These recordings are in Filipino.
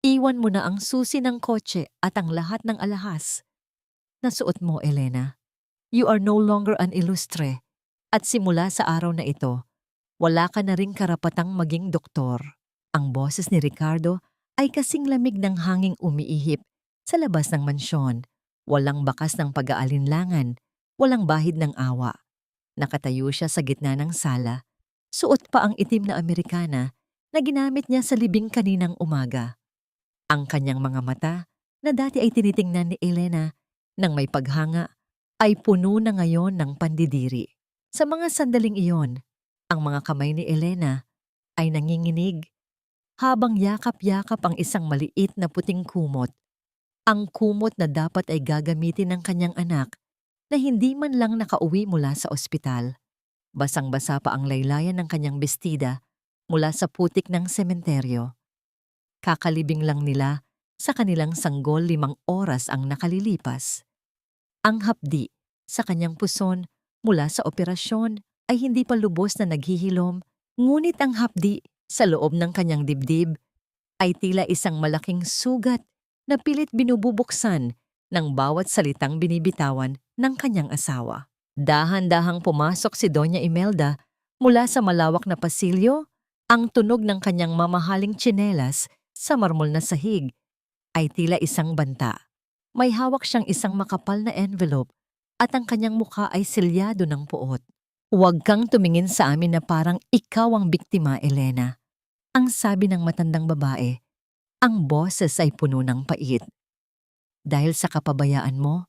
Iwan mo na ang susi ng kotse at ang lahat ng alahas. Nasuot mo, Elena. You are no longer an ilustre. At simula sa araw na ito, wala ka na ring karapatang maging doktor. Ang boses ni Ricardo ay kasing lamig ng hanging umiihip sa labas ng mansyon. Walang bakas ng pag-aalinlangan, walang bahid ng awa. Nakatayo siya sa gitna ng sala. Suot pa ang itim na Amerikana na ginamit niya sa libing kaninang umaga. Ang kanyang mga mata na dati ay tinitingnan ni Elena nang may paghanga ay puno na ngayon ng pandidiri. Sa mga sandaling iyon, ang mga kamay ni Elena ay nanginginig habang yakap-yakap ang isang maliit na puting kumot. Ang kumot na dapat ay gagamitin ng kanyang anak na hindi man lang nakauwi mula sa ospital. Basang-basa pa ang laylayan ng kanyang bestida mula sa putik ng sementeryo. Kakalibing lang nila sa kanilang sanggol 5 oras ang nakalilipas. Ang hapdi sa kanyang puson mula sa operasyon ay hindi pa lubos na naghihilom, ngunit ang hapdi sa loob ng kanyang dibdib ay tila isang malaking sugat na pilit binububuksan ng bawat salitang binibitawan ng kanyang asawa. Dahan-dahang pumasok si Doña Imelda mula sa malawak na pasilyo. Ang tunog ng kanyang mamahaling tsinelas sa marmol na sahig ay tila isang banta. May hawak siyang isang makapal na envelope at ang kanyang mukha ay selyado ng puot. Huwag kang tumingin sa amin na parang ikaw ang biktima, Elena. Ang sabi ng matandang babae. Ang boses ay puno ng pait. Dahil sa kapabayaan mo,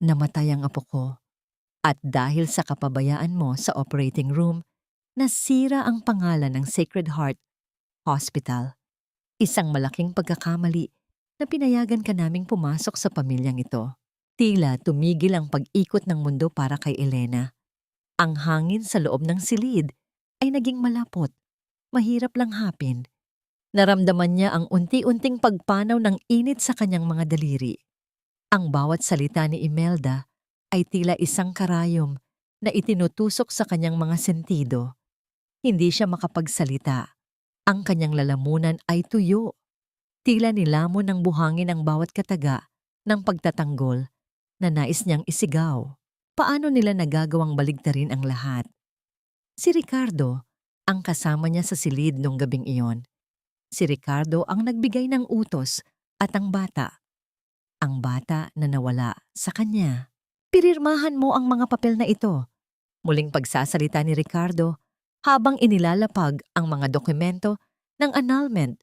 namatay ang apo ko. At dahil sa kapabayaan mo sa operating room, nasira ang pangalan ng Sacred Heart Hospital. Isang malaking pagkakamali na pinayagan ka naming pumasok sa pamilyang ito. Tila tumigil ang pag-ikot ng mundo para kay Elena. Ang hangin sa loob ng silid ay naging malapot. Mahirap lang hapin. Naramdaman niya ang unti-unting pagpanaw ng init sa kanyang mga daliri. Ang bawat salita ni Imelda ay tila isang karayom na itinutusok sa kanyang mga sentido. Hindi siya makapagsalita. Ang kanyang lalamunan ay tuyo. Tila nilamon ng buhangin ang bawat kataga ng pagtatanggol na nais niyang isigaw. Paano nila nagagawang baligtarin ang lahat? Si Ricardo ang kasama niya sa silid nung gabing iyon. Si Ricardo ang nagbigay ng utos at ang bata. Ang bata na nawala sa kanya. Pirirmahan mo ang mga papel na ito. Muling pagsasalita ni Ricardo habang inilalapag ang mga dokumento ng annulment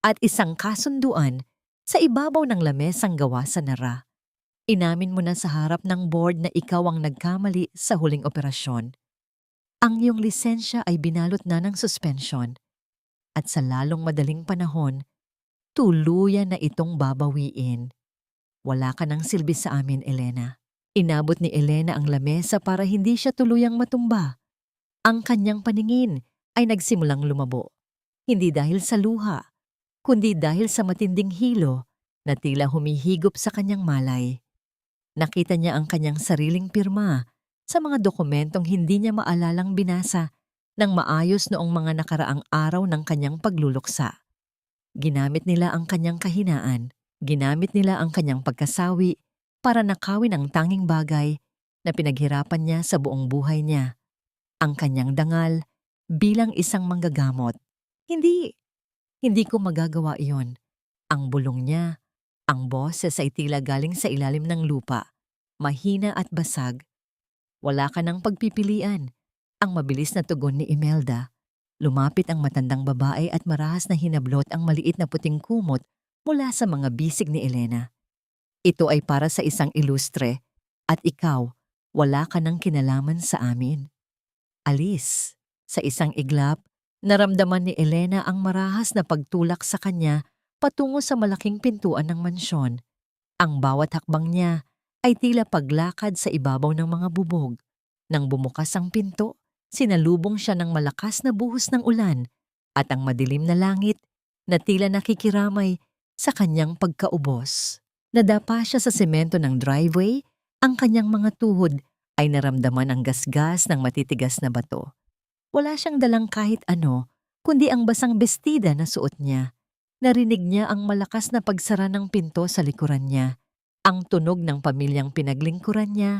at isang kasunduan sa ibabaw ng lamesang gawa sa nara. Inamin mo na sa harap ng board na ikaw ang nagkamali sa huling operasyon. Ang iyong lisensya ay binalot na ng suspension at sa lalong madaling panahon, tuluyan na itong babawiin. Wala ka ng silbi sa amin, Elena. Inabot ni Elena ang lamesa para hindi siya tuluyang matumba. Ang kanyang paningin ay nagsimulang lumabo. Hindi dahil sa luha, kundi dahil sa matinding hilo na tila humihigop sa kanyang malay. Nakita niya ang kanyang sariling pirma sa mga dokumentong hindi niya maalalang binasa ng maayos noong mga nakaraang araw ng kanyang pagluluksa. Ginamit nila ang kanyang kahinaan, ginamit nila ang kanyang pagkasawi para nakawin ang tanging bagay na pinaghirapan niya sa buong buhay niya, ang kanyang dangal bilang isang manggagamot. Hindi ko magagawa iyon. Ang bulong niya, ang boses ay tila galing sa ilalim ng lupa, mahina at basag. Wala ka ng pagpipilian. Ang mabilis na tugon ni Imelda. Lumapit ang matandang babae at marahas na hinablot ang maliit na puting kumot mula sa mga bisig ni Elena. Ito ay para sa isang ilustre at ikaw, wala ka ng kinalaman sa amin. Alis. Sa isang iglap, naramdaman ni Elena ang marahas na pagtulak sa kanya patungo sa malaking pintuan ng mansyon. Ang bawat hakbang niya ay tila paglakad sa ibabaw ng mga bubog. Nang bumukas ang pinto, sinalubong siya ng malakas na buhos ng ulan at ang madilim na langit na tila nakikiramay sa kanyang pagkaubos. Nadapa siya sa semento ng driveway, ang kanyang mga tuhod ay naramdaman ang gasgas ng matitigas na bato. Wala siyang dalang kahit ano, kundi ang basang bestida na suot niya. Narinig niya ang malakas na pagsara ng pinto sa likuran niya, ang tunog ng pamilyang pinaglingkuran niya,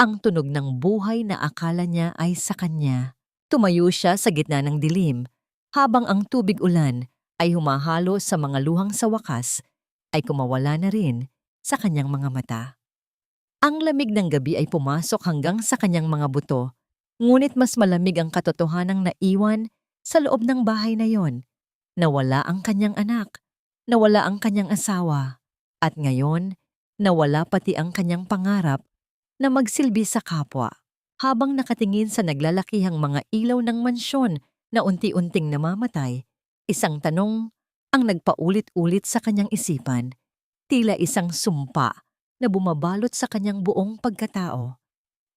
ang tunog ng buhay na akala niya ay sa kanya. Tumayo siya sa gitna ng dilim, habang ang tubig ulan ay humahalo sa mga luhang sa wakas ay kumawala na rin sa kanyang mga mata. Ang lamig ng gabi ay pumasok hanggang sa kanyang mga buto, ngunit mas malamig ang katotohanang naiwan sa loob ng bahay na yon. Nawala ang kanyang anak, nawala ang kanyang asawa, at ngayon, nawala pati ang kanyang pangarap na magsilbi sa kapwa. Habang nakatingin sa naglalakihang mga ilaw ng mansyon na unti-unting namamatay, isang tanong ang nagpaulit-ulit sa kanyang isipan, tila isang sumpa na bumabalot sa kanyang buong pagkatao.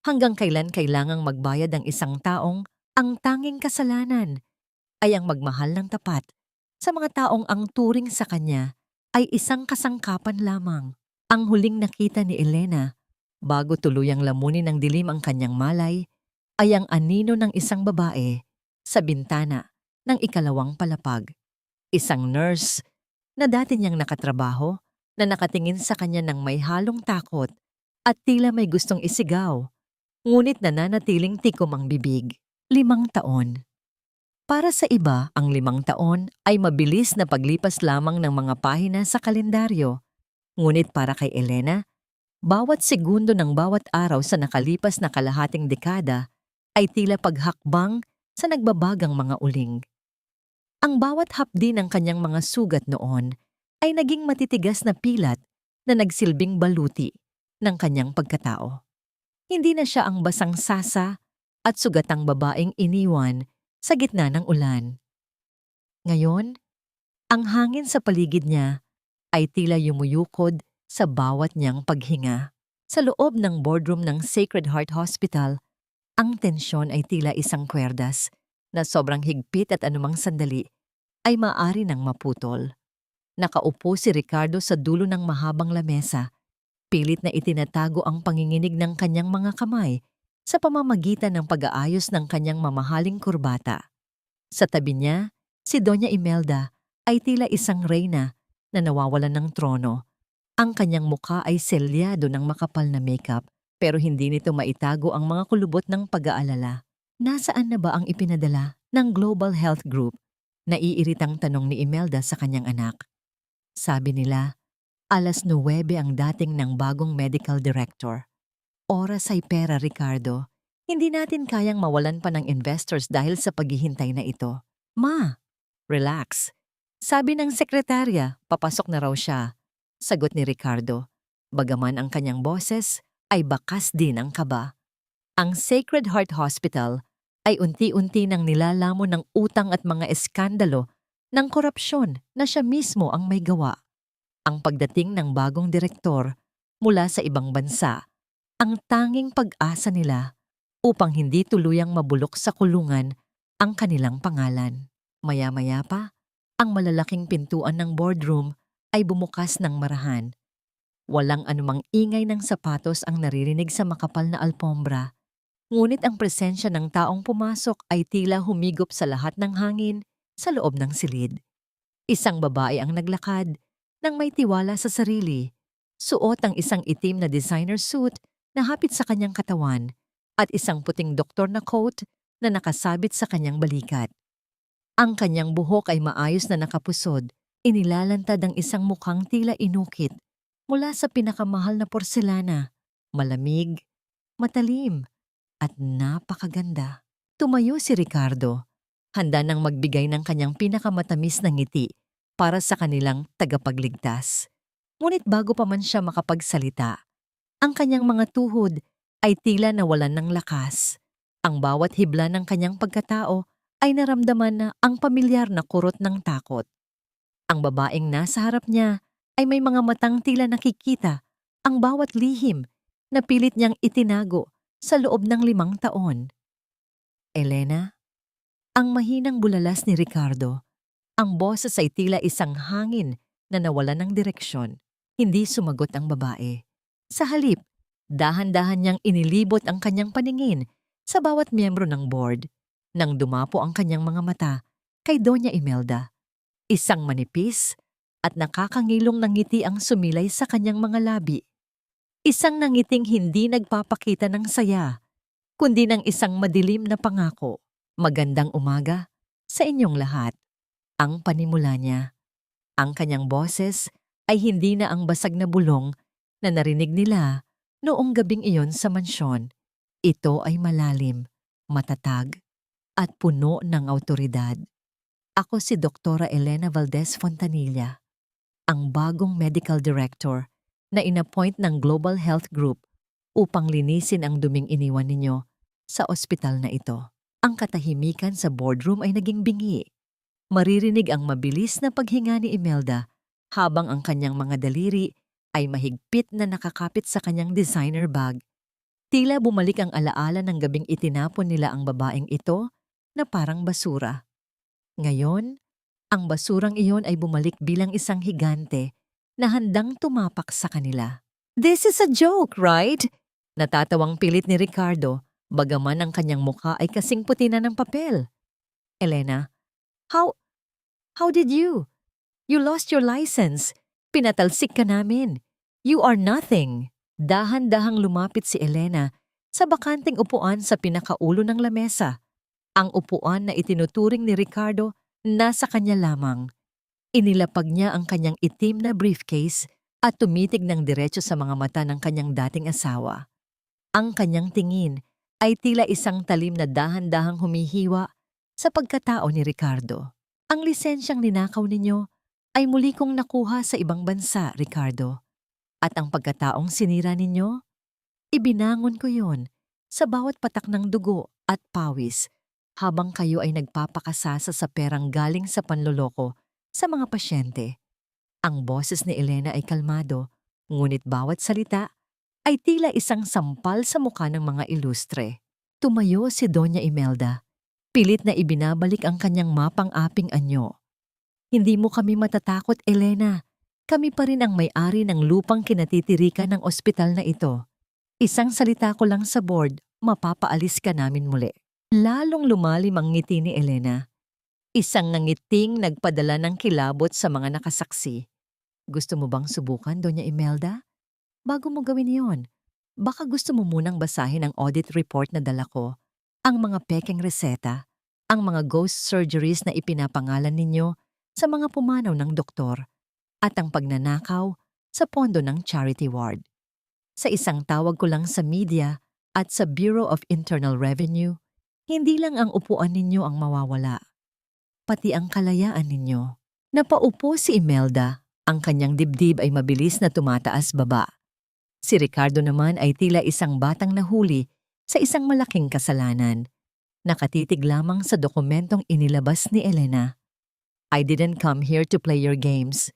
Hanggang kailan kailangang magbayad ang isang taong ang tanging kasalanan ay ang magmahal ng tapat sa mga taong ang turing sa kanya ay isang kasangkapan lamang. Ang huling nakita ni Elena bago tuluyang lamunin ng dilim ang kanyang malay ay ang anino ng isang babae sa bintana ng ikalawang palapag. Isang nurse na dati niyang nakatrabaho na nakatingin sa kanya ng may halong takot at tila may gustong isigaw, ngunit nananatiling tikom ang bibig. 5 taon. Para sa iba, ang 5 taon ay mabilis na paglipas lamang ng mga pahina sa kalendaryo. Ngunit para kay Elena, bawat segundo ng bawat araw sa nakalipas na kalahating dekada ay tila paghakbang sa nagbabagang mga uling. Ang bawat hapdi ng kanyang mga sugat noon ay naging matitigas na pilat na nagsilbing baluti ng kanyang pagkatao. Hindi na siya ang basang sasa at sugatang babaeng iniwan sa gitna ng ulan. Ngayon, ang hangin sa paligid niya ay tila yumuyukod sa bawat niyang paghinga. Sa loob ng boardroom ng Sacred Heart Hospital, ang tensyon ay tila isang kwerdas na sobrang higpit at anumang sandali ay maaari nang maputol. Nakaupo si Ricardo sa dulo ng mahabang lamesa, pilit na itinatago ang panginginig ng kanyang mga kamay sa pamamagitan ng pag-aayos ng kanyang mamahaling kurbata. Sa tabi niya, si Doña Imelda ay tila isang reyna na nawawalan ng trono. Ang kanyang mukha ay selyado ng makapal na makeup pero hindi nito maitago ang mga kulubot ng pag-aalala. Nasaan na ba ang ipinadala ng Global Health Group? Naiiritang tanong ni Imelda sa kanyang anak. Sabi nila, 9:00 ang dating ng bagong medical director. Oras ay pera, Ricardo. Hindi natin kayang mawalan pa ng investors dahil sa paghihintay na ito. Ma, relax. Sabi ng sekretarya, papasok na raw siya. Sagot ni Ricardo. Bagaman ang kanyang boses ay bakas din ang kaba. Ang Sacred Heart Hospital ay unti-unti nang nilalamon ng utang at mga eskandalo ng korupsyon na siya mismo ang may gawa. Ang pagdating ng bagong direktor mula sa ibang bansa, ang tanging pag-asa nila upang hindi tuluyang mabulok sa kulungan ang kanilang pangalan. Maya-maya pa, ang malalaking pintuan ng boardroom ay bumukas ng marahan. Walang anumang ingay ng sapatos ang naririnig sa makapal na alpombra. Ngunit ang presensya ng taong pumasok ay tila humigop sa lahat ng hangin sa loob ng silid. Isang babae ang naglakad nang may tiwala sa sarili. Suot ang isang itim na designer suit na hapit sa kanyang katawan at isang puting doktor na coat na nakasabit sa kanyang balikat. Ang kanyang buhok ay maayos na nakapusod, inilalantad ang isang mukhang tila inukit mula sa pinakamahal na porselana, malamig, matalim, at napakaganda. Tumayo si Ricardo, handa nang magbigay ng kanyang pinakamatamis na ngiti para sa kanilang tagapagligtas. Ngunit bago pa man siya makapagsalita, ang kanyang mga tuhod ay tila nawalan ng lakas. Ang bawat hibla ng kanyang pagkatao ay naramdaman na ang pamilyar na kurot ng takot. Ang babaeng nasa harap niya ay may mga matang tila nakikita ang bawat lihim na pilit niyang itinago sa loob ng 5 taon. Elena, ang mahinang bulalas ni Ricardo, ang boses ay tila isang hangin na nawalan ng direksyon. Hindi sumagot ang babae. Sa halip, dahan-dahan niyang inilibot ang kanyang paningin sa bawat miyembro ng board nang dumapo ang kanyang mga mata kay Doña Imelda. Isang manipis at nakakangilong na ngiti ang sumilay sa kanyang mga labi. Isang nangiting hindi nagpapakita ng saya, kundi ng isang madilim na pangako. Magandang umaga sa inyong lahat. Ang panimula niya. Ang kanyang boses ay hindi na ang basag na bulong na narinig nila noong gabing iyon sa mansyon. Ito ay malalim, matatag, at puno ng awtoridad. Ako si Doktora Elena Valdez Fontanilla, ang bagong medical director na inappoint ng Global Health Group upang linisin ang duming iniwan ninyo sa ospital na ito. Ang katahimikan sa boardroom ay naging bingi. Maririnig ang mabilis na paghinga ni Imelda habang ang kanyang mga daliri ay mahigpit na nakakapit sa kanyang designer bag. Tila bumalik ang alaala ng gabing itinapon nila ang babaeng ito na parang basura. Ngayon, ang basurang iyon ay bumalik bilang isang higante na handang tumapak sa kanila. "This is a joke, right?" Natatawang pilit ni Ricardo, bagaman ang kanyang mukha ay kasing puti na ng papel. "Elena, how did you? You lost your license. Pinatalsik ka namin. You are nothing." Dahan-dahang lumapit si Elena sa bakanting upuan sa pinakaulo ng lamesa. Ang upuan na itinuturing ni Ricardo nasa kanya lamang. Inilapag niya ang kanyang itim na briefcase at tumitig ng diretso sa mga mata ng kanyang dating asawa. Ang kanyang tingin ay tila isang talim na dahan-dahang humihiwa sa pagkatao ni Ricardo. "Ang lisensyang ninakaw ninyo ay muli kong nakuha sa ibang bansa, Ricardo. At ang pagkataong sinira ninyo, ibinangon ko yon sa bawat patak ng dugo at pawis habang kayo ay nagpapakasasa sa perang galing sa panloloko sa mga pasyente." Ang boses ni Elena ay kalmado, ngunit bawat salita ay tila isang sampal sa mukha ng mga ilustre. Tumayo si Doña Imelda. Pilit na ibinabalik ang kanyang mapang-aping anyo. "Hindi mo kami matatakot, Elena. Kami pa rin ang may-ari ng lupang kinatitirikan ng ospital na ito. Isang salita ko lang sa board, mapapaalis ka namin muli." Lalong lumalim ang ngiti ni Elena. Isang nangiting nagpadala ng kilabot sa mga nakasaksi. "Gusto mo bang subukan, Doña Imelda? Bago mo gawin yon, baka gusto mo munang basahin ang audit report na dala ko, ang mga pekeng reseta, ang mga ghost surgeries na ipinapangalan ninyo sa mga pumanaw ng doktor, at ang pagnanakaw sa pondo ng charity ward. Sa isang tawag ko lang sa media at sa Bureau of Internal Revenue, hindi lang ang upuan ninyo ang mawawala, pati ang kalayaan ninyo." Napaupo si Imelda. Ang kanyang dibdib ay mabilis na tumataas-baba. Si Ricardo naman ay tila isang batang nahuli sa isang malaking kasalanan. Nakatitig lamang sa dokumentong inilabas ni Elena. "I didn't come here to play your games."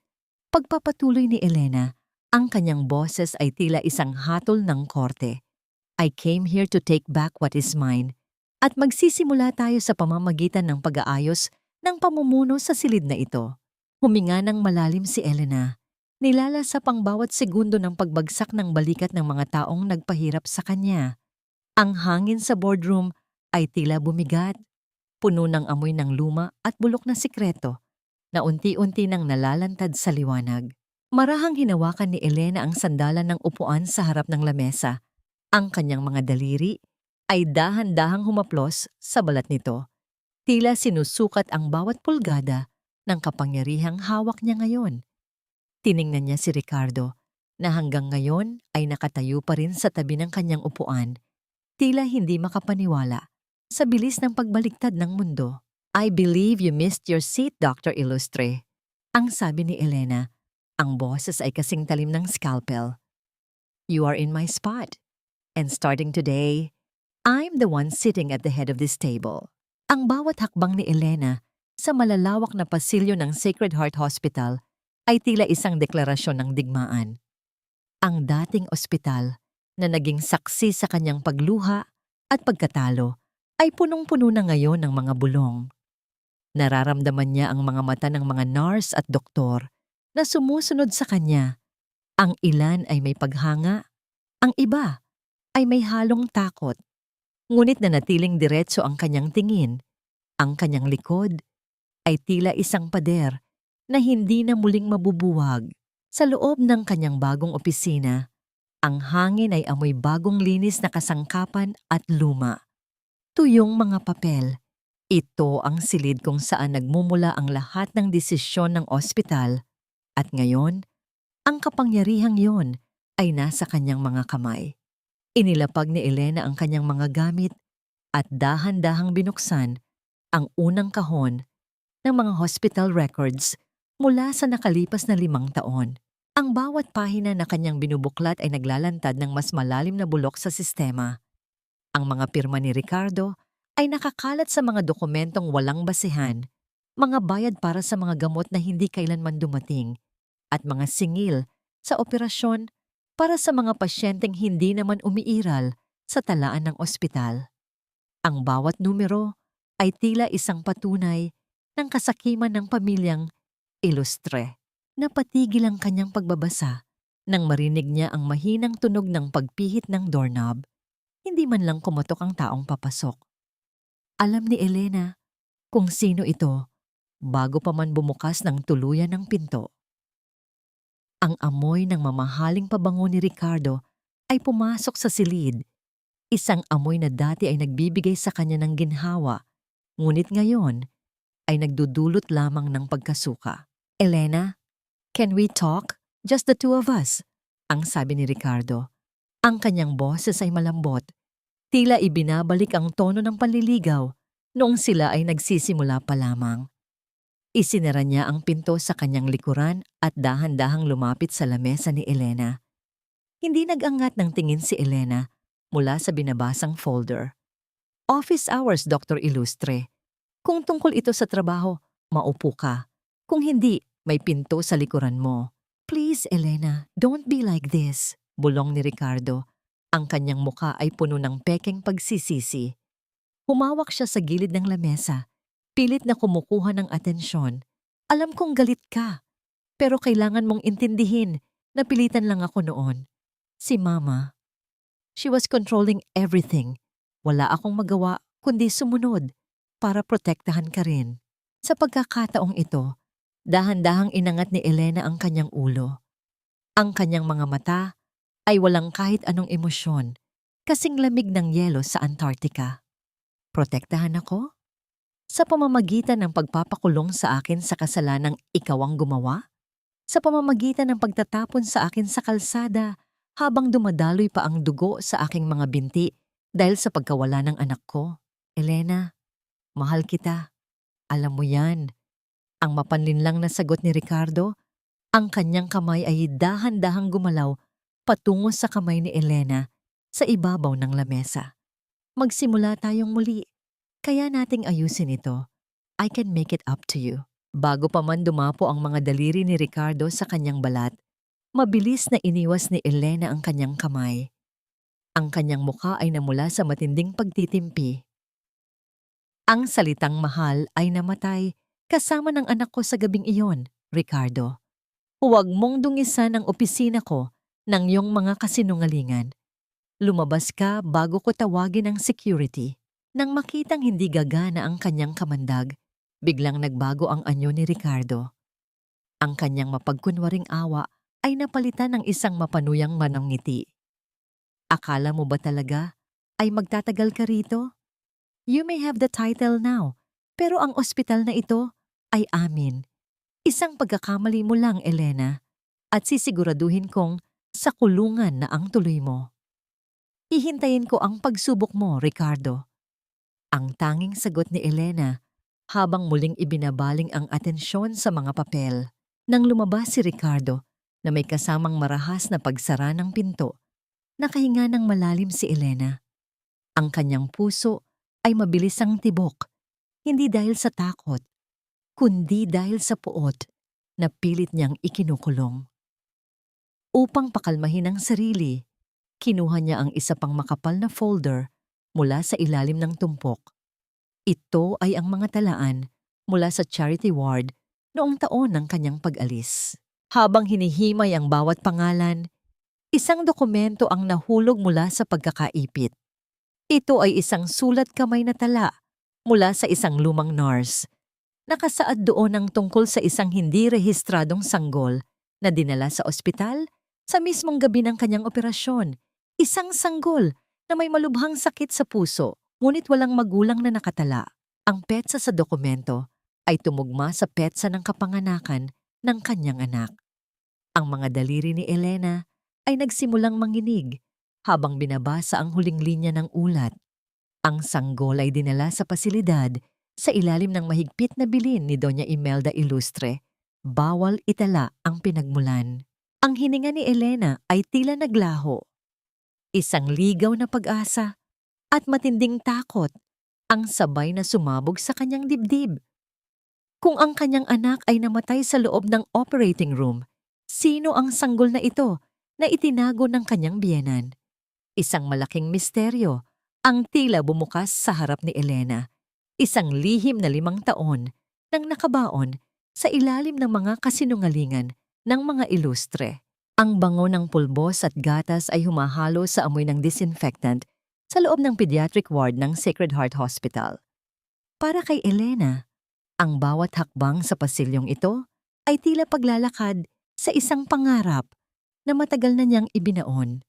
Pagpapatuloy ni Elena, ang kanyang boses ay tila isang hatol ng korte. "I came here to take back what is mine." At magsisimula tayo sa pamamagitan ng pag-aayos ng pamumuno sa silid na ito. Huminga ng malalim si Elena. Nilalasap ang bawat segundo ng pagbagsak ng balikat ng mga taong nagpahirap sa kanya. Ang hangin sa boardroom ay tila bumigat, puno ng amoy ng luma at bulok na sikreto na unti-unti nang nalalantad sa liwanag. Marahang hinawakan ni Elena ang sandalan ng upuan sa harap ng lamesa. Ang kanyang mga daliri ay dahan-dahang humaplos sa balat nito. Tila sinusukat ang bawat pulgada ng kapangyarihang hawak niya ngayon. Tiningnan niya si Ricardo na hanggang ngayon ay nakatayo pa rin sa tabi ng kanyang upuan, tila hindi makapaniwala sa bilis ng pagbaliktad ng mundo. "I believe you missed your seat, Dr. Illustre," ang sabi ni Elena. Ang boses ay kasing talim ng scalpel. "You are in my spot. And starting today, I'm the one sitting at the head of this table." Ang bawat hakbang ni Elena sa malalawak na pasilyo ng Sacred Heart Hospital ay tila isang deklarasyon ng digmaan. Ang dating ospital na naging saksi sa kanyang pagluha at pagkatalo ay punong-puno na ngayon ng mga bulong. Nararamdaman niya ang mga mata ng mga nurse at doktor na sumusunod sa kanya. Ang ilan ay may paghanga, ang iba ay may halong takot. Ngunit nanatiling diretso ang kanyang tingin. Ang kanyang likod ay tila isang pader na hindi na muling mabubuwag. Sa loob ng kanyang bagong opisina, ang hangin ay amoy bagong linis na kasangkapan at luma. Tuyong mga papel. Ito ang silid kung saan nagmumula ang lahat ng desisyon ng ospital at ngayon, ang kapangyarihang yon ay nasa kanyang mga kamay. Inilapag ni Elena ang kanyang mga gamit at dahan-dahang binuksan ang unang kahon ng mga hospital records mula sa nakalipas na 5 taon. Ang bawat pahina na kanyang binubuklat ay naglalantad ng mas malalim na bulok sa sistema. Ang mga pirma ni Ricardo ay nakakalat sa mga dokumentong walang basehan, mga bayad para sa mga gamot na hindi kailanman dumating, at mga singil sa operasyon para sa mga pasyenteng hindi naman umiiral sa talaan ng ospital. Ang bawat numero ay tila isang patunay ng kasakiman ng pamilyang Ilustre. Napatigil ang kanyang pagbabasa nang marinig niya ang mahinang tunog ng pagpihit ng doorknob. Hindi man lang kumatok ang taong papasok. Alam ni Elena kung sino ito bago pa man bumukas ng tuluyan ng pinto. Ang amoy ng mamahaling pabango ni Ricardo ay pumasok sa silid. Isang amoy na dati ay nagbibigay sa kanya ng ginhawa, ngunit ngayon ay nagdudulot lamang ng pagkasuka. Elena, can we talk? Just the two of us, ang sabi ni Ricardo. Ang kanyang boses ay malambot. Tila ibinabalik ang tono ng panliligaw noong sila ay nagsisimula pa lamang. Isinara niya ang pinto sa kanyang likuran at dahan-dahang lumapit sa lamesa ni Elena. Hindi nag-angat ng tingin si Elena mula sa binabasang folder. Office hours, Dr. Ilustre. Kung tungkol ito sa trabaho, maupo ka. Kung hindi, may pinto sa likuran mo. Please, Elena, don't be like this, bulong ni Ricardo. Ang kanyang muka ay puno ng pekeng pagsisisi. Humawak siya sa gilid ng lamesa, pilit na kumukuha ng atensyon. Alam kong galit ka, pero kailangan mong intindihin na pilitan lang ako noon. Si Mama. She was controlling everything. Wala akong magawa kundi sumunod para protektahan ka rin. Sa pagkakataong ito, dahan-dahang inangat ni Elena ang kanyang ulo. Ang kanyang mga mata ay walang kahit anong emosyon, kasing lamig ng yelo sa Antarctica. Protektahan ako? Sa pamamagitan ng pagpapakulong sa akin sa kasalanang ikaw ang gumawa? Sa pamamagitan ng pagtatapon sa akin sa kalsada habang dumadaloy pa ang dugo sa aking mga binti dahil sa pagkawala ng anak ko? Elena, mahal kita. Alam mo yan. Ang mapanlinlang na sagot ni Ricardo, ang kanyang kamay ay dahan-dahang gumalaw patungo sa kamay ni Elena sa ibabaw ng lamesa. Magsimula tayong muli. Kaya nating ayusin ito. I can make it up to you. Bago pa man dumapo ang mga daliri ni Ricardo sa kanyang balat, mabilis na iniwas ni Elena ang kanyang kamay. Ang kanyang mukha ay namula sa matinding pagtitimpi. Ang salitang mahal ay namatay kasama ng anak ko sa gabing iyon, Ricardo. Huwag mong dungisan ang opisina ko ng iyong mga kasinungalingan. Lumabas ka bago ko tawagin ang security. Nang makitang hindi gagana ang kanyang kamandag, biglang nagbago ang anyo ni Ricardo. Ang kanyang mapagkunwaring awa ay napalitan ng isang mapanuyang manangngiti. Akala mo ba talaga ay magtatagal ka rito? You may have the title now, pero ang ospital na ito ay amin. Isang pagkakamali mo lang, Elena, at sisiguraduhin kong sa kulungan na ang tuloy mo. Hihintayin ko ang pagsubok mo, Ricardo. Ang tanging sagot ni Elena habang muling ibinabaling ang atensyon sa mga papel. Nang lumabas si Ricardo na may kasamang marahas na pagsara ng pinto, nakahinga ng malalim si Elena. Ang kanyang puso ay mabilis ang tibok, hindi dahil sa takot, kundi dahil sa puot na pilit niyang ikinukulong. Upang pakalmahin ang sarili, kinuha niya ang isa pang makapal na folder mula sa ilalim ng tumpok. Ito ay ang mga talaan mula sa charity ward noong taon ng kanyang pag-alis. Habang hinihimay ang bawat pangalan, isang dokumento ang nahulog mula sa pagkakaipit. Ito ay isang sulat kamay na tala mula sa isang lumang nurse. Nakasaad doon ang tungkol sa isang hindi rehistradong sanggol na dinala sa ospital sa mismong gabi ng kanyang operasyon. Isang sanggol na may malubhang sakit sa puso, ngunit walang magulang na nakatala. Ang petsa sa dokumento ay tumugma sa petsa ng kapanganakan ng kanyang anak. Ang mga daliri ni Elena ay nagsimulang manginig habang binabasa ang huling linya ng ulat. Ang sanggol ay dinala sa pasilidad sa ilalim ng mahigpit na bilin ni Doña Imelda Ilustre. Bawal itala ang pinagmulan. Ang hininga ni Elena ay tila naglaho. Isang ligaw na pag-asa at matinding takot ang sabay na sumabog sa kanyang dibdib. Kung ang kanyang anak ay namatay sa loob ng operating room, sino ang sanggol na ito na itinago ng kanyang biyenan? Isang malaking misteryo ang tila bumukas sa harap ni Elena. Isang lihim na 5 taon nang nakabaon sa ilalim ng mga kasinungalingan ng mga ilustre. Ang bango ng pulbos at gatas ay humahalo sa amoy ng disinfectant sa loob ng pediatric ward ng Sacred Heart Hospital. Para kay Elena, ang bawat hakbang sa pasilyong ito ay tila paglalakad sa isang pangarap na matagal na niyang ibinaon.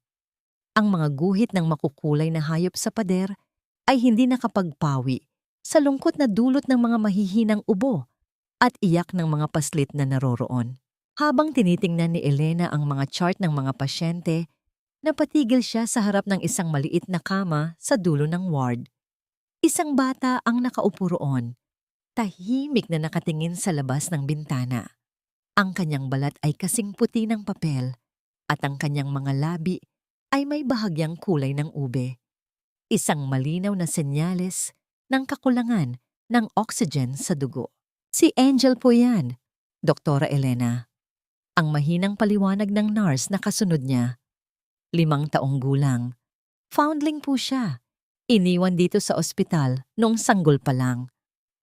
Ang mga guhit ng makukulay na hayop sa pader ay hindi nakapagpawi sa lungkot na dulot ng mga mahihinang ubo at iyak ng mga paslit na naroroon. Habang tinitingnan ni Elena ang mga chart ng mga pasyente, napatigil siya sa harap ng isang maliit na kama sa dulo ng ward. Isang bata ang nakaupo roon, tahimik na nakatingin sa labas ng bintana. Ang kanyang balat ay kasing puti ng papel at ang kanyang mga labi ay may bahagyang kulay ng ube. Isang malinaw na senyales ng kakulangan ng oxygen sa dugo. Si Angel po yan, Doktora Elena. Ang mahinang paliwanag ng nurse na kasunod niya. 5 taong gulang. Foundling po siya. Iniwan dito sa ospital noong sanggol pa lang.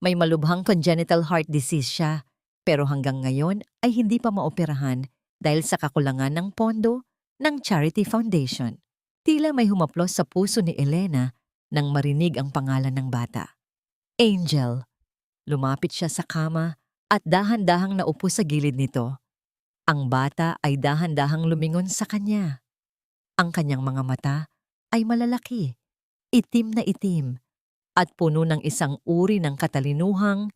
May malubhang congenital heart disease siya, pero hanggang ngayon ay hindi pa maoperahan dahil sa kakulangan ng pondo ng Charity Foundation. Tila may humaplos sa puso ni Elena nang marinig ang pangalan ng bata. Angel. Lumapit siya sa kama at dahan-dahang naupo sa gilid nito. Ang bata ay dahan-dahang lumingon sa kanya. Ang kanyang mga mata ay malalaki, itim na itim, at puno ng isang uri ng katalinuhang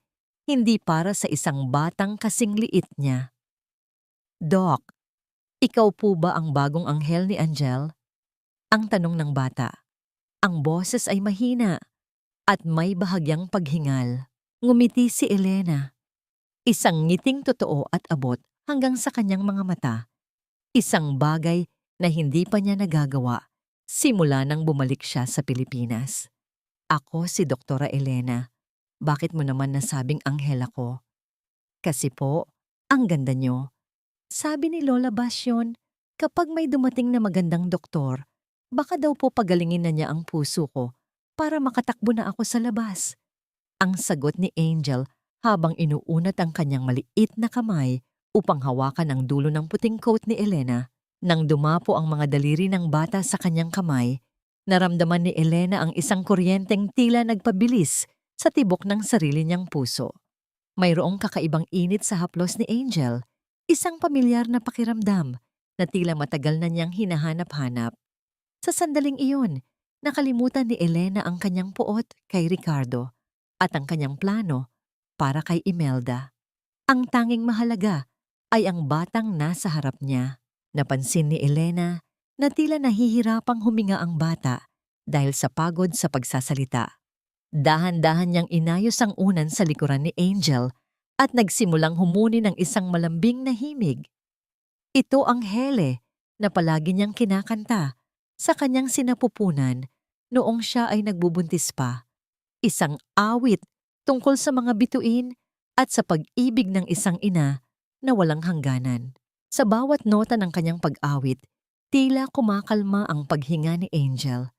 hindi para sa isang batang kasing liit niya. Doc, ikaw po ba ang bagong anghel ni Angel? Ang tanong ng bata. Ang boses ay mahina at may bahagyang paghingal. Ngumiti si Elena. Isang ngiting totoo at abot hanggang sa kanyang mga mata. Isang bagay na hindi pa niya nagagawa simula nang bumalik siya sa Pilipinas. Ako si Doktora Elena. Bakit mo naman nasabing anghel ako? Kasi po, ang ganda niyo. Sabi ni Lola Basyon, kapag may dumating na magandang doktor, baka daw po pagalingin na niya ang puso ko para makatakbo na ako sa labas. Ang sagot ni Angel habang inuunat ang kanyang maliit na kamay upang hawakan ang dulo ng puting coat ni Elena. Nang dumapo ang mga daliri ng bata sa kanyang kamay, naramdaman ni Elena ang isang kuryenteng tila nagpabilis sa tibok ng sarili niyang puso. Mayroong kakaibang init sa haplos ni Angel, isang pamilyar na pakiramdam na tila matagal na niyang hinahanap-hanap. Sa sandaling iyon, nakalimutan ni Elena ang kanyang puot kay Ricardo at ang kanyang plano para kay Imelda. Ang tanging mahalaga ay ang batang nasa harap niya. Napansin ni Elena na tila nahihirapang huminga ang bata dahil sa pagod sa pagsasalita. Dahan-dahan niyang inayos ang unan sa likuran ni Angel at nagsimulang humuni ng isang malambing na himig. Ito ang hele na palagi niyang kinakanta sa kanyang sinapupunan noong siya ay nagbubuntis pa. Isang awit tungkol sa mga bituin at sa pag-ibig ng isang ina na walang hangganan. Sa bawat nota ng kanyang pag-awit, tila kumakalma ang paghinga ni Angel.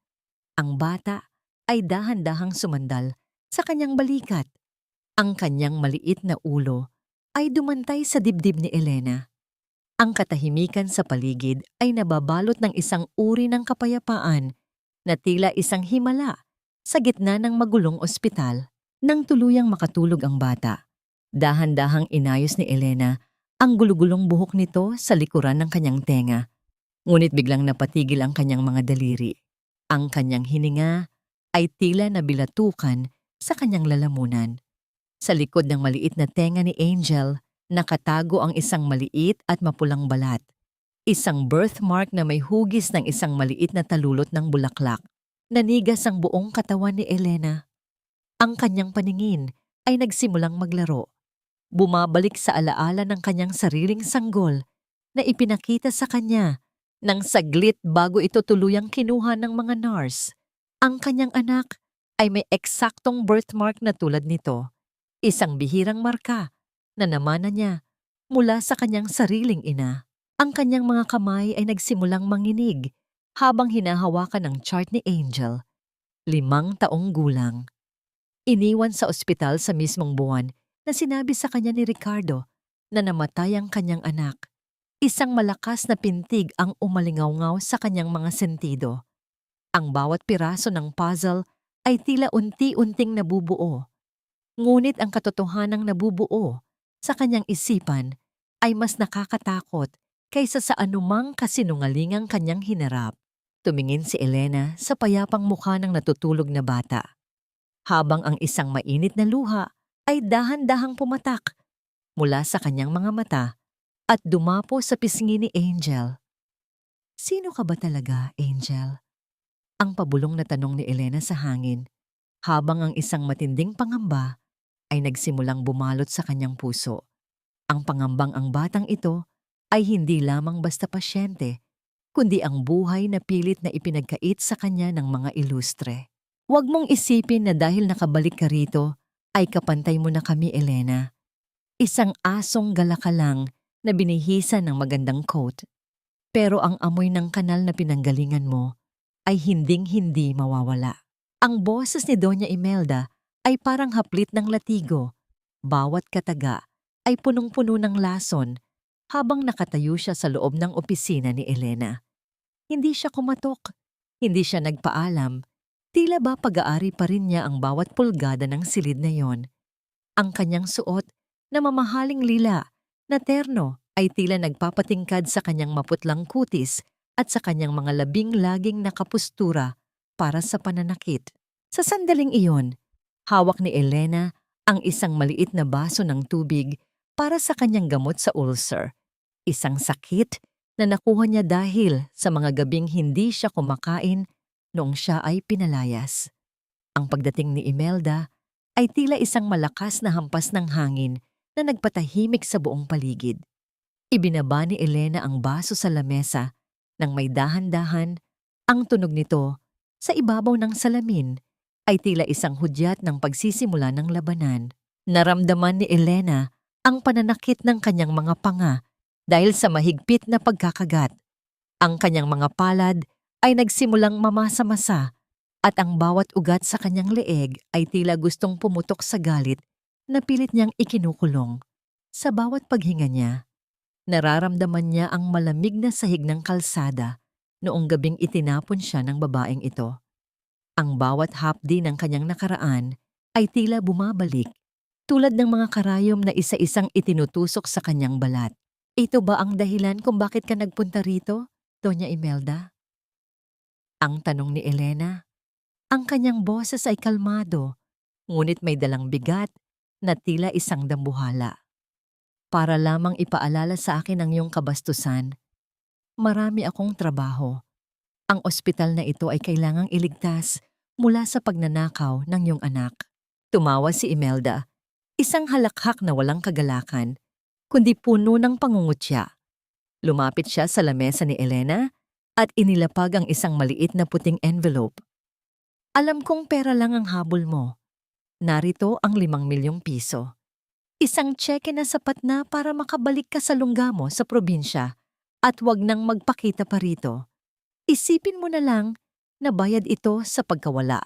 Ang bata ay dahan-dahang sumandal sa kanyang balikat. Ang kanyang maliit na ulo ay dumantay sa dibdib ni Elena. Ang katahimikan sa paligid ay nababalot ng isang uri ng kapayapaan na tila isang himala sa gitna ng magulong ospital. Nang tuluyang makatulog ang bata, Dahan-dahang inayos ni Elena ang gulugulong buhok nito sa likuran ng kanyang tenga. Ngunit biglang napatigil ang kanyang mga daliri. Ang kanyang hininga ay tila nabilatukan sa kanyang lalamunan. Sa likod ng maliit na tenga ni Angel, nakatago ang isang maliit at mapulang balat. Isang birthmark na may hugis ng isang maliit na talulot ng bulaklak. Nanigas ang buong katawan ni Elena. Ang kanyang paningin ay nagsimulang maglaro. Bumabalik sa alaala ng kanyang sariling sanggol na ipinakita sa kanya nang saglit bago ito tuluyang kinuha ng mga nurse. Ang kanyang anak ay may eksaktong birthmark na tulad nito. Isang bihirang marka na namana niya mula sa kanyang sariling ina. Ang kanyang mga kamay ay nagsimulang manginig habang hinahawakan ang chart ni Angel. 5 taong gulang. Iniwan sa ospital sa mismong buwan na sinabi sa kanya ni Ricardo na namatay ang kanyang anak. Isang malakas na pintig ang umalingaw-ngaw sa kanyang mga sentido. Ang bawat piraso ng puzzle ay tila unti-unting nabubuo. Ngunit ang katotohanang nabubuo sa kanyang isipan ay mas nakakatakot kaysa sa anumang kasinungalingang kanyang hinarap. Tumingin si Elena sa payapang mukha ng natutulog na bata. Habang ang isang mainit na luha ay dahan-dahang pumatak mula sa kanyang mga mata at dumapo sa pisngi ni Angel. "Sino ka ba talaga, Angel?" Ang pabulong na tanong ni Elena sa hangin, habang ang isang matinding pangamba ay nagsimulang bumalot sa kanyang puso. Ang pangambang ang batang ito ay hindi lamang basta pasyente, kundi ang buhay na pilit na ipinagkait sa kanya ng mga ilustre. "Huwag mong isipin na dahil nakabalik ka rito, ay kapantay mo na kami, Elena. Isang asong galaka lang na binihisan ng magandang coat. Pero ang amoy ng kanal na pinanggalingan mo ay hinding-hindi mawawala." Ang boses ni Doña Imelda ay parang haplit ng latigo. Bawat kataga ay punong-puno ng lason habang nakatayo siya sa loob ng opisina ni Elena. Hindi siya kumatok, hindi siya nagpaalam. Tila ba pag-aari pa rin niya ang bawat pulgada ng silid na yon. Ang kanyang suot na mamahaling lila na terno ay tila nagpapatingkad sa kanyang maputlang kutis at sa kanyang mga labing laging nakapustura para sa pananakit. Sa sandaling iyon, hawak ni Elena ang isang maliit na baso ng tubig para sa kanyang gamot sa ulcer. Isang sakit na nakuha niya dahil sa mga gabing hindi siya kumakain noong siya ay pinalayas. Ang pagdating ni Imelda ay tila isang malakas na hampas ng hangin na nagpatahimik sa buong paligid. Ibinaba ni Elena ang baso sa lamesa nang may dahan-dahan. Ang tunog nito sa ibabaw ng salamin ay tila isang hudyat ng pagsisimula ng labanan. Naramdaman ni Elena ang pananakit ng kanyang mga panga dahil sa mahigpit na pagkakagat. Ang kanyang mga palad ay nagsimulang mamasa-masa at ang bawat ugat sa kanyang leeg ay tila gustong pumutok sa galit na pilit niyang ikinukulong. Sa bawat paghinga niya, nararamdaman niya ang malamig na sahig ng kalsada noong gabing itinapon siya ng babaeng ito. Ang bawat hapdi ng kanyang nakaraan ay tila bumabalik, tulad ng mga karayom na isa-isang itinutusok sa kanyang balat. "Ito ba ang dahilan kung bakit ka nagpunta rito, Doña Imelda?" Ang tanong ni Elena. Ang kanyang boses ay kalmado, ngunit may dalang bigat na tila isang dambuhala. "Para lamang ipaalala sa akin ang iyong kabastusan. Marami akong trabaho. Ang ospital na ito ay kailangang iligtas mula sa pagnanakaw ng iyong anak." Tumawa si Imelda, isang halakhak na walang kagalakan, kundi puno ng pangungutya. Lumapit siya sa lamesa ni Elena at inilapag ang isang maliit na puting envelope. "Alam kong pera lang ang habol mo. Narito ang 5 milyong piso. Isang tseke na sapat na para makabalik ka sa lungga mo sa probinsya at wag nang magpakita pa rito. Isipin mo na lang na bayad ito sa pagkawala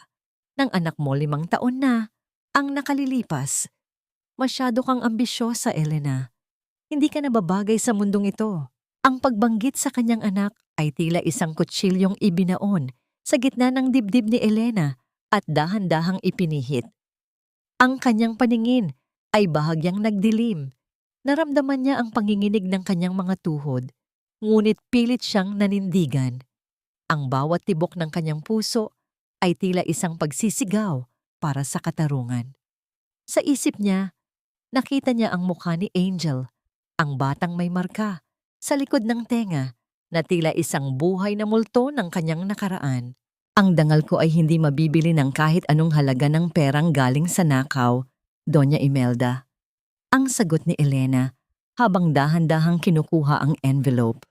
ng anak mo 5 taon na ang nakalilipas. Masyado kang ambisyosa, Elena. Hindi ka nababagay sa mundong ito." Ang pagbanggit sa kanyang anak ay tila isang kutsilyong ibinaon sa gitna ng dibdib ni Elena at dahan-dahang ipinihit. Ang kanyang paningin ay bahagyang nagdilim. Naramdaman niya ang panginginig ng kanyang mga tuhod, ngunit pilit siyang nanindigan. Ang bawat tibok ng kanyang puso ay tila isang pagsisigaw para sa katarungan. Sa isip niya, nakita niya ang mukha ni Angel, ang batang may marka, sa likod ng tenga na tila isang buhay na multo ng kanyang nakaraan. Ang dangal ko ay hindi mabibili ng kahit anong halaga ng perang galing sa nakaw, Doña Imelda. Ang sagot ni Elena habang dahan-dahang kinukuha ang envelope.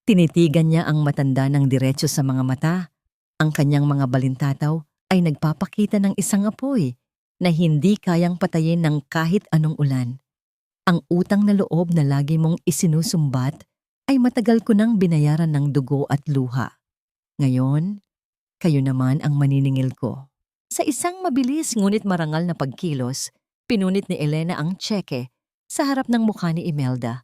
Tinitigan niya ang matanda ng diretso sa mga mata. Ang kanyang mga balintataw ay nagpapakita ng isang apoy na hindi kayang patayin ng kahit anong ulan. Ang utang na loob na lagi mong isinusumbat ay matagal ko nang binayaran ng dugo at luha. Ngayon, kayo naman ang maniningil ko. Sa isang mabilis ngunit marangal na pagkilos, pinunit ni Elena ang tseke sa harap ng mukha ni Imelda.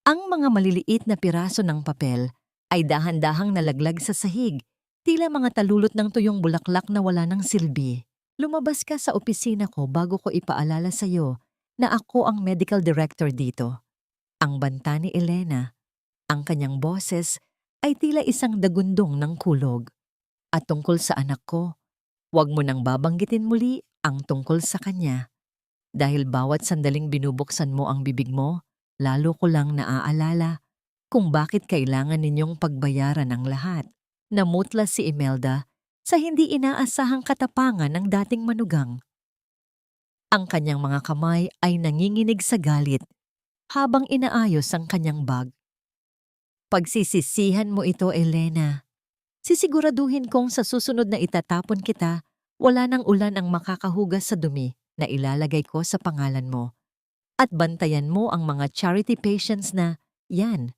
Ang mga maliliit na piraso ng papel ay dahan-dahang nalaglag sa sahig, tila mga talulot ng tuyong bulaklak na wala ng silbi. Lumabas ka sa opisina ko bago ko ipaalala sa iyo na ako ang medical director dito. Ang banta ni Elena, ang kanyang boses ay tila isang dagundong ng kulog. At tungkol sa anak ko, huwag mo nang babanggitin muli ang tungkol sa kanya. Dahil bawat sandaling binubuksan mo ang bibig mo, lalo ko lang naaalala kung bakit kailangan ninyong pagbayaran ang lahat. Namutla si Imelda sa hindi inaasahang katapangan ng dating manugang. Ang kanyang mga kamay ay nanginginig sa galit habang inaayos ang kanyang bag. Pagsisisihan mo ito, Elena. Sisiguraduhin kong sa susunod na itatapon kita, wala nang ulan ang makakahugas sa dumi na ilalagay ko sa pangalan mo. At bantayan mo ang mga charity patients na, yan,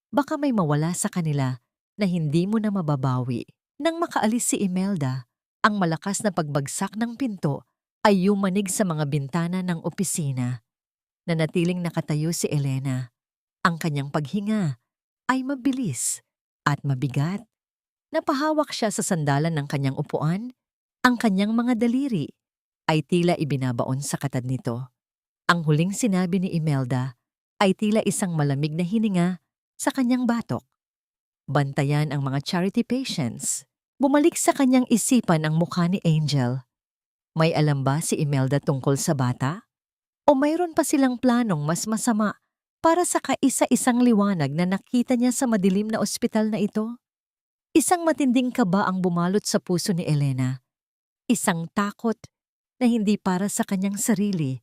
baka may mawala sa kanila na hindi mo na mababawi. Nang makaalis si Imelda, ang malakas na pagbagsak ng pinto ay yumanig sa mga bintana ng opisina. Nanatiling nakatayo si Elena. Ang kanyang paghinga ay mabilis at mabigat. Napahawak siya sa sandalan ng kanyang upuan. Ang kanyang mga daliri ay tila ibinabaon sa katad nito. Ang huling sinabi ni Imelda ay tila isang malamig na hininga sa kanyang batok. Bantayan ang mga charity patients. Bumalik sa kanyang isipan ang mukha ni Angel. May alam ba si Imelda tungkol sa bata? O mayroon pa silang planong mas masama para sa kaisa-isang liwanag na nakita niya sa madilim na ospital na ito? Isang matinding kaba ang bumalot sa puso ni Elena. Isang takot na hindi para sa kanyang sarili,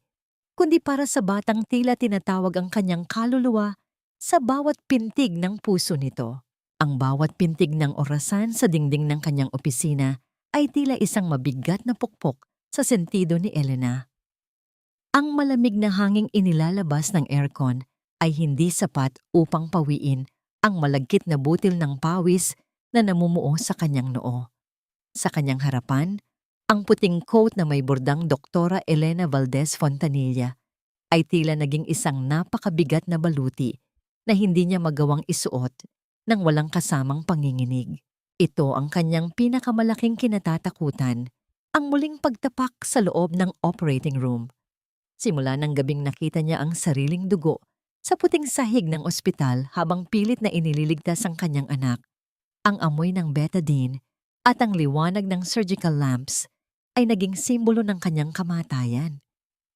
kundi para sa batang tila tinatawag ang kanyang kaluluwa sa bawat pintig ng puso nito. Ang bawat pintig ng orasan sa dingding ng kanyang opisina ay tila isang mabigat na pukpok sa sentido ni Elena. Ang malamig na hanging inilalabas ng aircon ay hindi sapat upang pawiin ang malagkit na butil ng pawis na namumuo sa kanyang noo. Sa kanyang harapan, ang puting coat na may bordang Doktora Elena Valdez Fontanilla ay tila naging isang napakabigat na baluti na hindi niya magawang isuot nang walang kasamang panginginig. Ito ang kanyang pinakamalaking kinatatakutan, ang muling pagtapak sa loob ng operating room. Simula ng gabing nakita niya ang sariling dugo sa puting sahig ng ospital habang pilit na inililigtas ang kanyang anak, ang amoy ng betadine at ang liwanag ng surgical lamps ay naging simbolo ng kanyang kamatayan.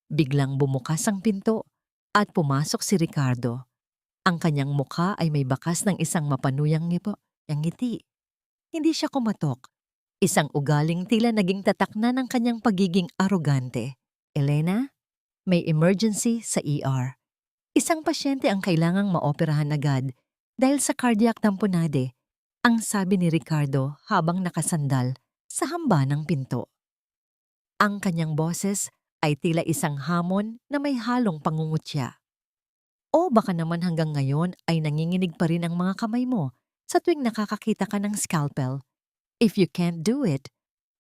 Biglang bumukas ang pinto at pumasok si Ricardo. Ang kanyang mukha ay may bakas ng isang mapanuyang ngiti. Hindi siya kumatok. Isang ugaling tila naging tatak na ng kanyang pagiging arogante. Elena, may emergency sa ER. Isang pasyente ang kailangang maoperahan agad dahil sa cardiac tamponade, ang sabi ni Ricardo habang nakasandal sa hamba ng pinto. Ang kanyang boses ay tila isang hamon na may halong pangungutya. O baka naman hanggang ngayon ay nanginginig pa rin ang mga kamay mo sa tuwing nakakakita ka ng scalpel. If you can't do it,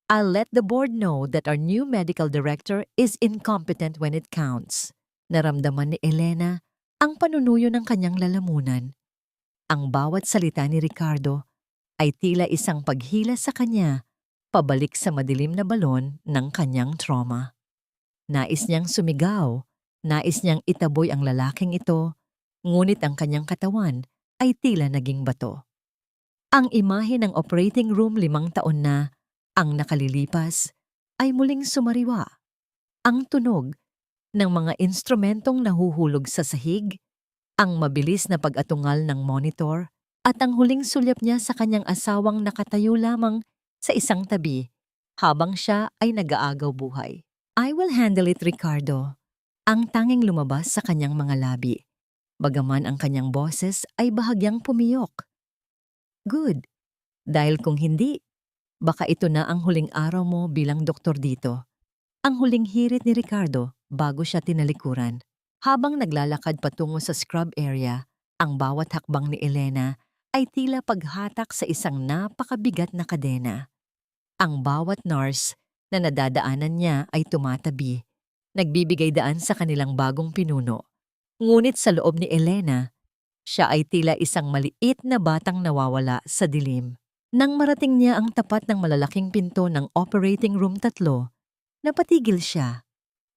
I'll let the board know that our new medical director is incompetent when it counts. Naramdaman ni Elena ang panunuyo ng kanyang lalamunan. Ang bawat salita ni Ricardo ay tila isang paghila sa kanya pabalik sa madilim na balon ng kanyang trauma. Nais niyang sumigaw, Nais niyang itaboy ang lalaking ito, ngunit ang kanyang katawan ay tila naging bato. Ang imahe ng operating room 5 taon na ang nakalilipas ay muling sumariwa. Ang tunog ng mga instrumentong nahuhulog sa sahig, ang mabilis na pag-atungal ng monitor, at ang huling sulyap niya sa kanyang asawang nakatayo lamang sa isang tabi habang siya ay nag-aagaw buhay. "I will handle it, Ricardo." Ang tanging lumabas sa kanyang mga labi, bagaman ang kanyang boses ay bahagyang pumiyok. "Good. Dahil kung hindi, baka ito na ang huling araw mo bilang doktor dito." Ang huling hirit ni Ricardo bago siya tinalikuran. Habang naglalakad patungo sa scrub area, ang bawat hakbang ni Elena ay tila paghatak sa isang napakabigat na kadena. Ang bawat nurse na nadadaanan niya ay tumatabi, nagbibigay daan sa kanilang bagong pinuno. Ngunit sa loob ni Elena, siya ay tila isang maliit na batang nawawala sa dilim. Nang marating niya ang tapat ng malalaking pinto ng operating room 3, napatigil siya.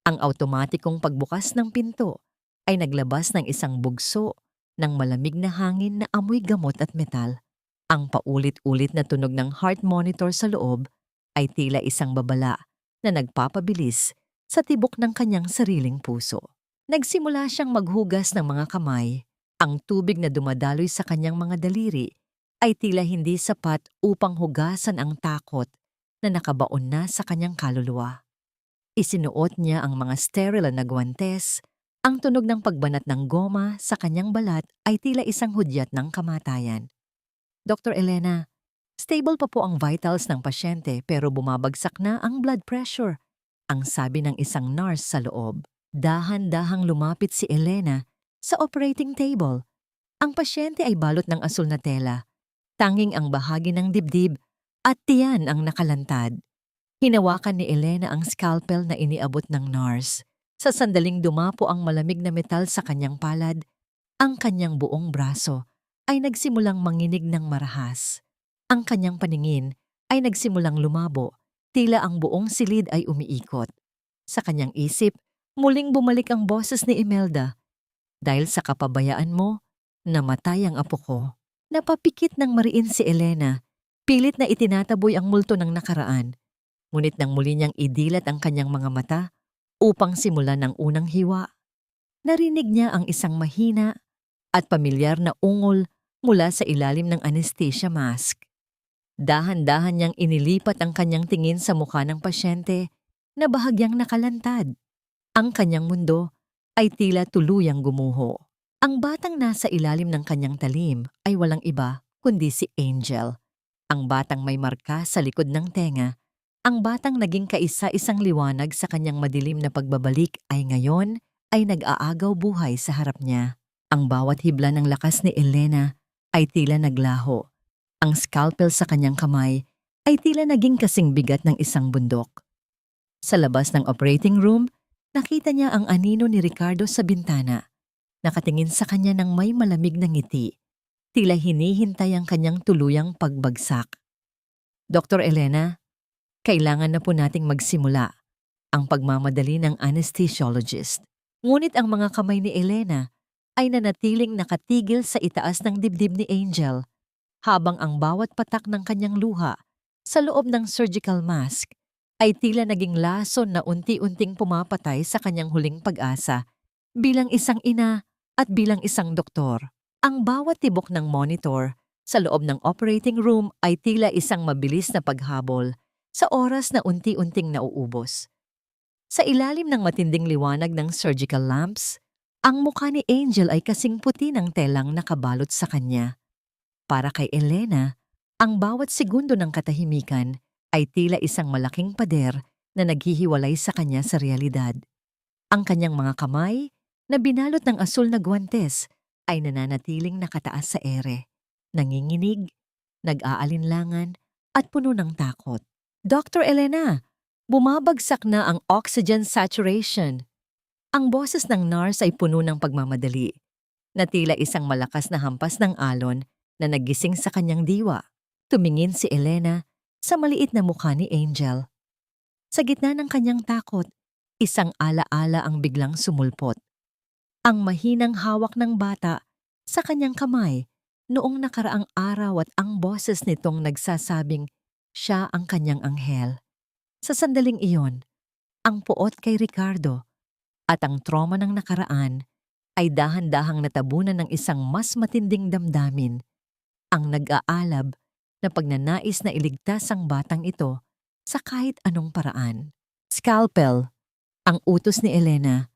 Ang automatikong pagbukas ng pinto ay naglabas ng isang bugso ng malamig na hangin na amoy gamot at metal. Ang paulit-ulit na tunog ng heart monitor sa loob ay tila isang babala na nagpapabilis sa tibok ng kanyang sariling puso. Nagsimula siyang maghugas ng mga kamay. Ang tubig na dumadaloy sa kanyang mga daliri ay tila hindi sapat upang hugasan ang takot na nakabaon na sa kanyang kaluluwa. Isinuot niya ang mga sterile na guwantes. Ang tunog ng pagbanat ng goma sa kanyang balat ay tila isang hudyat ng kamatayan. "Dr. Elena, stable pa po ang vitals ng pasyente pero bumabagsak na ang blood pressure," ang sabi ng isang nurse sa loob. Dahan-dahang lumapit si Elena sa operating table. Ang pasyente ay balot ng asul na tela. Tanging ang bahagi ng dibdib at tiyan ang nakalantad. Hinawakan ni Elena ang scalpel na iniabot ng nurse. Sa sandaling dumapo ang malamig na metal sa kanyang palad, ang kanyang buong braso ay nagsimulang manginig ng marahas. Ang kanyang paningin ay nagsimulang lumabo, tila ang buong silid ay umiikot. Sa kanyang isip, muling bumalik ang boses ni Imelda. "Dahil sa kapabayaan mo, namatay ang apo ko." Napapikit ng mariin si Elena, pilit na itinataboy ang multo ng nakaraan. Ngunit nang muli niyang idilat ang kanyang mga mata upang simulan ng unang hiwa, narinig niya ang isang mahina at pamilyar na ungol mula sa ilalim ng anesthesia mask. Dahan-dahan niyang inilipat ang kanyang tingin sa mukha ng pasyente na bahagyang nakalantad. Ang kanyang mundo ay tila tuluyang gumuho. Ang batang nasa ilalim ng kanyang talim ay walang iba kundi si Angel. Ang batang may marka sa likod ng tenga. Ang batang naging kaisa-isang liwanag sa kanyang madilim na pagbabalik ay ngayon ay nag-aagaw buhay sa harap niya. Ang bawat hibla ng lakas ni Elena ay tila naglaho. Ang scalpel sa kanyang kamay ay tila naging kasing bigat ng isang bundok. Sa labas ng operating room, nakita niya ang anino ni Ricardo sa bintana. Nakatingin sa kanya ng may malamig na ngiti. Tila hinihintay ang kanyang tuluyang pagbagsak. "Dr. Elena, kailangan na po nating magsimula," ang pagmamadali ng anesthesiologist. Ngunit ang mga kamay ni Elena ay nanatiling nakatigil sa itaas ng dibdib ni Angel, habang ang bawat patak ng kanyang luha sa loob ng surgical mask ay tila naging lason na unti-unting pumapatay sa kanyang huling pag-asa bilang isang ina at bilang isang doktor. Ang bawat tibok ng monitor sa loob ng operating room ay tila isang mabilis na paghabol sa oras na unti-unting nauubos. Sa ilalim ng matinding liwanag ng surgical lamps, ang mukha ni Angel ay kasing puti ng telang nakabalot sa kanya. Para kay Elena, ang bawat segundo ng katahimikan ay tila isang malaking pader na naghihiwalay sa kanya sa realidad. Ang kanyang mga kamay na binalot ng asul na guwantes ay nananatiling nakataas sa ere, nanginginig, nag-aalinlangan at puno ng takot. "Dr. Elena, bumabagsak na ang oxygen saturation." Ang boses ng nurse ay puno ng pagmamadali, na tila isang malakas na hampas ng alon na naggising sa kanyang diwa. Tumingin si Elena sa maliit na mukha ni Angel. Sa gitna ng kanyang takot, Isang alaala ang biglang sumulpot. Ang mahinang hawak ng bata sa kanyang kamay noong nakaraang araw at ang boses nitong nagsasabing siya ang kanyang anghel. Sa sandaling iyon, ang puot kay Ricardo at ang trauma ng nakaraan ay dahan-dahang natabunan ng isang mas matinding damdamin, ang nag-aalab na pagnanais na iligtas ang batang ito sa kahit anong paraan. Scalpel, ang utos ni Elena.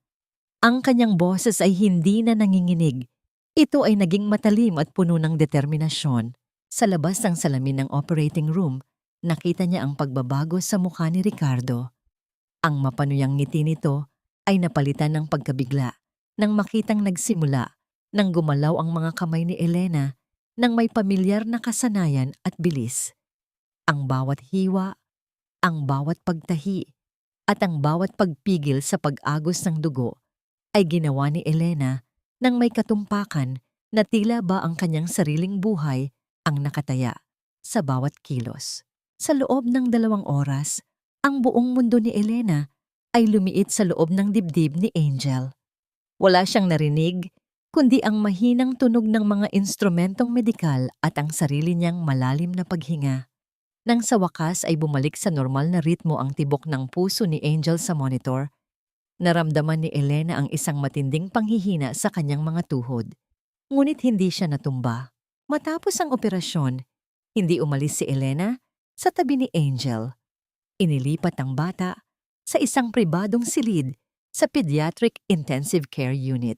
Ang kanyang boses ay hindi na nanginginig. Ito ay naging matalim at puno ng determinasyon. Sa labas ng salamin ng operating room, nakita niya ang pagbabago sa mukha ni Ricardo. Ang mapanuyang ngiti nito ay napalitan ng pagkabigla nang makitang nagsimula nang gumalaw ang mga kamay ni Elena nang may pamilyar na kasanayan at bilis. Ang bawat hiwa, ang bawat pagtahi, at ang bawat pagpigil sa pag-agos ng dugo ay ginawa ni Elena nang may katumpakan na tila ba ang kanyang sariling buhay ang nakataya sa bawat kilos. Sa loob ng 2 oras, ang buong mundo ni Elena ay lumiit sa loob ng dibdib ni Angel. Wala siyang narinig, kundi ang mahinang tunog ng mga instrumentong medikal at ang sarili niyang malalim na paghinga. Nang sa wakas ay bumalik sa normal na ritmo ang tibok ng puso ni Angel sa monitor, naramdaman ni Elena ang isang matinding panghihina sa kanyang mga tuhod. Ngunit hindi siya natumba. Matapos ang operasyon, hindi umalis si Elena sa tabi ni Angel. Inilipat ang bata sa isang pribadong silid sa Pediatric Intensive Care Unit.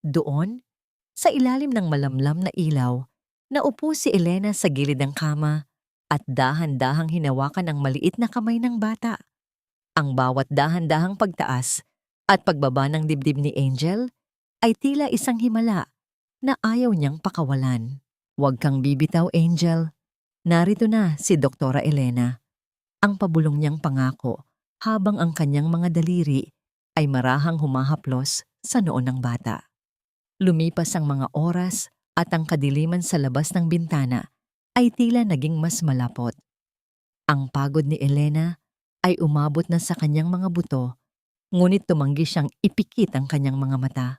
Doon, sa ilalim ng malamlam na ilaw, naupo si Elena sa gilid ng kama at dahan-dahang hinawakan ang maliit na kamay ng bata. Ang bawat dahan-dahang pagtaas at pagbaba ng dibdib ni Angel ay tila isang himala na ayaw niyang pakawalan. "Huwag kang bibitaw, Angel. Narito na si Doktora Elena." Ang pabulong niyang pangako habang ang kanyang mga daliri ay marahang humahaplos sa noo ng bata. Lumipas ang mga oras at ang kadiliman sa labas ng bintana ay tila naging mas malapot. Ang pagod ni Elena ay umabot na sa kanyang mga buto, ngunit tumanggi siyang ipikit ang kanyang mga mata.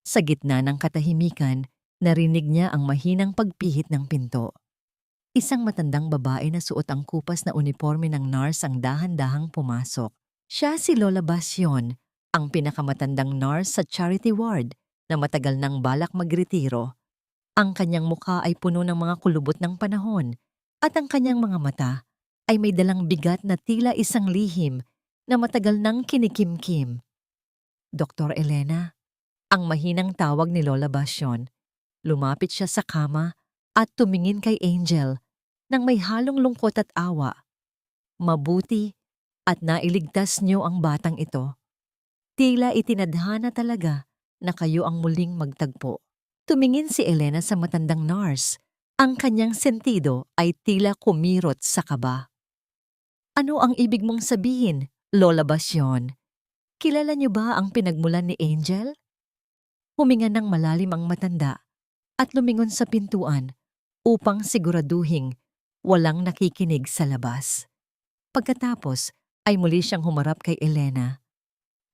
Sa gitna ng katahimikan, narinig niya ang mahinang pagpihit ng pinto. Isang matandang babae na suot ang kupas na uniforme ng nurse ang dahan-dahang pumasok. Siya si Lola Basyon, ang pinakamatandang nurse sa charity ward na matagal nang balak magretiro. Ang kanyang mukha ay puno ng mga kulubot ng panahon at ang kanyang mga mata ay may dalang bigat na tila isang lihim na matagal nang kinikimkim. "Dr. Elena," ang mahinang tawag ni Lola Basyon. Lumapit siya sa kama at tumingin kay Angel nang may halong lungkot at awa. "Mabuti at nailigtas niyo ang batang ito. Tila itinadhana talaga na kayo ang muling magtagpo." Tumingin si Elena sa matandang nurse. Ang kanyang sentido ay tila kumirot sa kaba. "Ano ang ibig mong sabihin, Lola Basyon? Kilala niyo ba ang pinagmulan ni Angel?" Huminga ng malalim ang matanda at lumingon sa pintuan upang siguraduhing walang nakikinig sa labas. Pagkatapos ay muli siyang humarap kay Elena.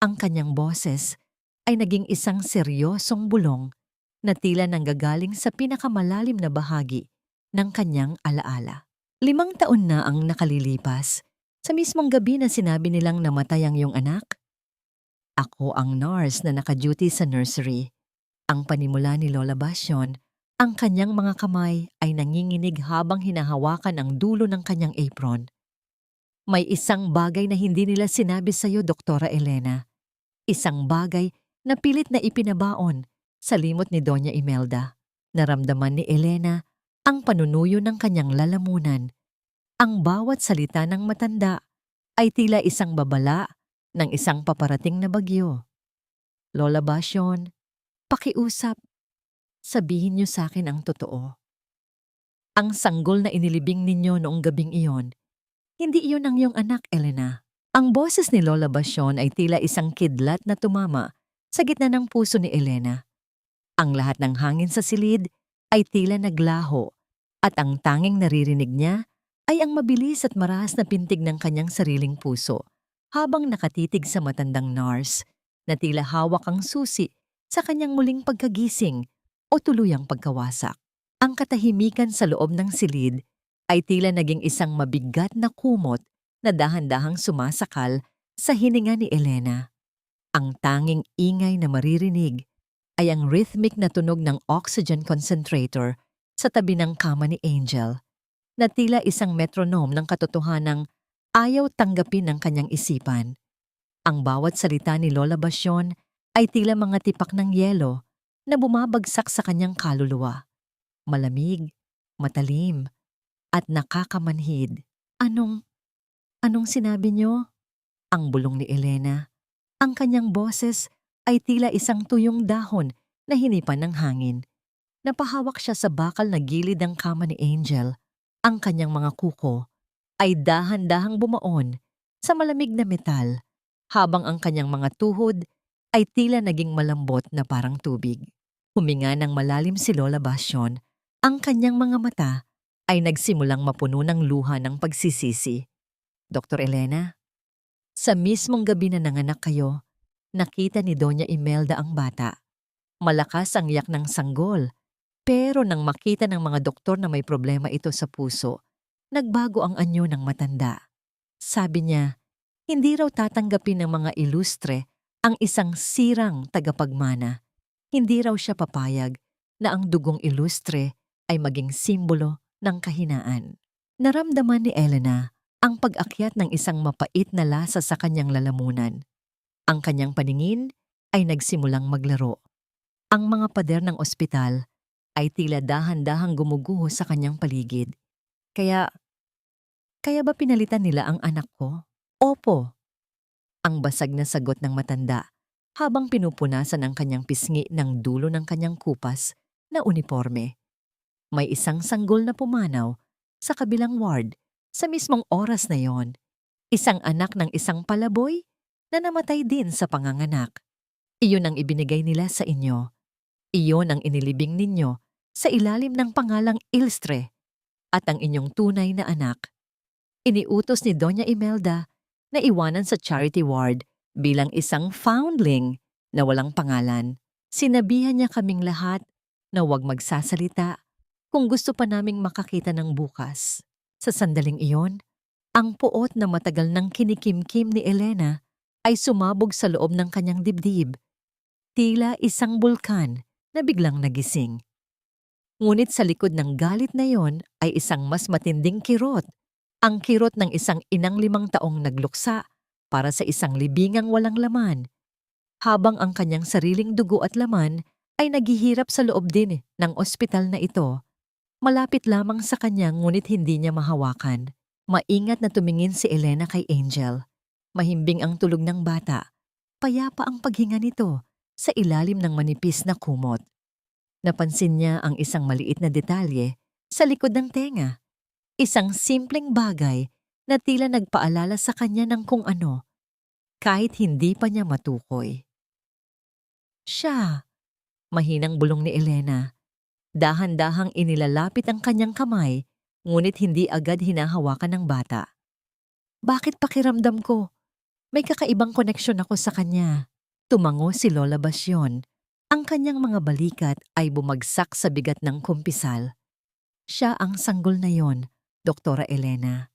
Ang kanyang boses ay naging isang seryosong bulong na tila nanggagaling sa pinakamalalim na bahagi ng kanyang alaala. 5 taon na ang nakalilipas. Sa mismong gabi na sinabi nilang namatay ang iyong anak, ako ang nurse na naka-duty sa nursery. Ang panimula ni Lola Basyon, ang kanyang mga kamay ay nanginginig habang hinahawakan ang dulo ng kanyang apron. "May isang bagay na hindi nila sinabi sa iyo, Doktora Elena. Isang bagay na pilit na ipinabaon sa limot ni Doña Imelda." Naramdaman ni Elena ang panunuyo ng kanyang lalamunan. Ang bawat salita ng matanda ay tila isang babala ng isang paparating na bagyo. "Lola Basyon, pakiusap. Sabihin niyo sa akin ang totoo. Ang sanggol na inilibing ninyo noong gabing iyon, hindi iyon ang iyong anak, Elena." Ang boses ni Lola Basyon ay tila isang kidlat na tumama sa gitna ng puso ni Elena. Ang lahat ng hangin sa silid ay tila naglaho at ang tanging naririnig niya ay ang mabilis at marahas na pintig ng kanyang sariling puso habang nakatitig sa matandang nurse na tila hawak ang susi sa kanyang muling pagkagising o tuluyang pagkawasak. Ang katahimikan sa loob ng silid ay tila naging isang mabigat na kumot na dahan-dahang sumasakal sa hininga ni Elena. Ang tanging ingay na maririnig ay ang rhythmic na tunog ng oxygen concentrator sa tabi ng kama ni Angel, na tila isang metronome ng katotohanang ayaw tanggapin ng kanyang isipan. Ang bawat salita ni Lola Basyon ay tila mga tipak ng yelo na bumabagsak sa kanyang kaluluwa. Malamig, matalim, at nakakamanhid. Anong sinabi niyo? Ang bulong ni Elena. Ang kanyang boses ay tila isang tuyong dahon na hinipan ng hangin. Napahawak siya sa bakal na gilid ng kama ni Angel. Ang kanyang mga kuko ay dahan-dahang bumaon sa malamig na metal, habang ang kanyang mga tuhod ay tila naging malambot na parang tubig. Huminga ng malalim si Lola Basyon. Ang kanyang mga mata ay nagsimulang mapuno ng luha ng pagsisisi. Dr. Elena, sa mismong gabi na nanganak kayo, nakita ni Doña Imelda ang bata. Malakas ang iyak ng sanggol, pero nang makita ng mga doktor na may problema ito sa puso, nagbago ang anyo ng matanda. Sabi niya, hindi raw tatanggapin ng mga ilustre ang isang sirang tagapagmana. Hindi raw siya papayag na ang dugong ilustre ay maging simbolo ng kahinaan. Naramdaman ni Elena ang pag-akyat ng isang mapait na lasa sa kanyang lalamunan. Ang kanyang paningin ay nagsimulang maglaro. Ang mga pader ng ospital ay tila dahan-dahang gumuguho sa kanyang paligid. Kaya ba pinalitan nila ang anak ko? Opo. Ang basag na sagot ng matanda habang pinupunasan ang kanyang pisngi ng dulo ng kanyang kupas na uniforme. May isang sanggol na pumanaw sa kabilang ward sa mismong oras na yon. Isang anak ng isang palaboy na namatay din sa panganganak. Iyon ang ibinigay nila sa inyo. Iyon ang inilibing ninyo sa ilalim ng pangalang Ilstre at ang inyong tunay na anak. Iniutos ni Doña Imelda na iwanan sa charity ward bilang isang foundling na walang pangalan. Sinabihan niya kaming lahat na huwag magsasalita kung gusto pa naming makakita ng bukas. Sa sandaling iyon, ang puot na matagal nang kinikimkim ni Elena ay sumabog sa loob ng kanyang dibdib. Tila isang bulkan na biglang nagising. Ngunit sa likod ng galit na yon ay isang mas matinding kirot. Ang kirot ng isang inang 5 taong nagluksa para sa isang libingang walang laman, habang ang kanyang sariling dugo at laman ay naghihirap sa loob din ng ospital na ito. Malapit lamang sa kanya ngunit hindi niya mahawakan. Maingat na tumingin si Elena kay Angel. Mahimbing ang tulog ng bata. Payapa ang paghinga nito sa ilalim ng manipis na kumot. Napansin niya ang isang maliit na detalye sa likod ng tenga. Isang simpleng bagay na tila nagpaalala sa kanya ng kung ano, kahit hindi pa niya matukoy. Siya, mahinang bulong ni Elena. Dahan-dahang inilalapit ang kanyang kamay, ngunit hindi agad hinahawakan ng bata. Bakit pakiramdam ko? May kakaibang koneksyon ako sa kanya. Tumango si Lola Basyon. Ang kanyang mga balikat ay bumagsak sa bigat ng kumpisal. Siya ang sanggol na yon, Doktora Elena.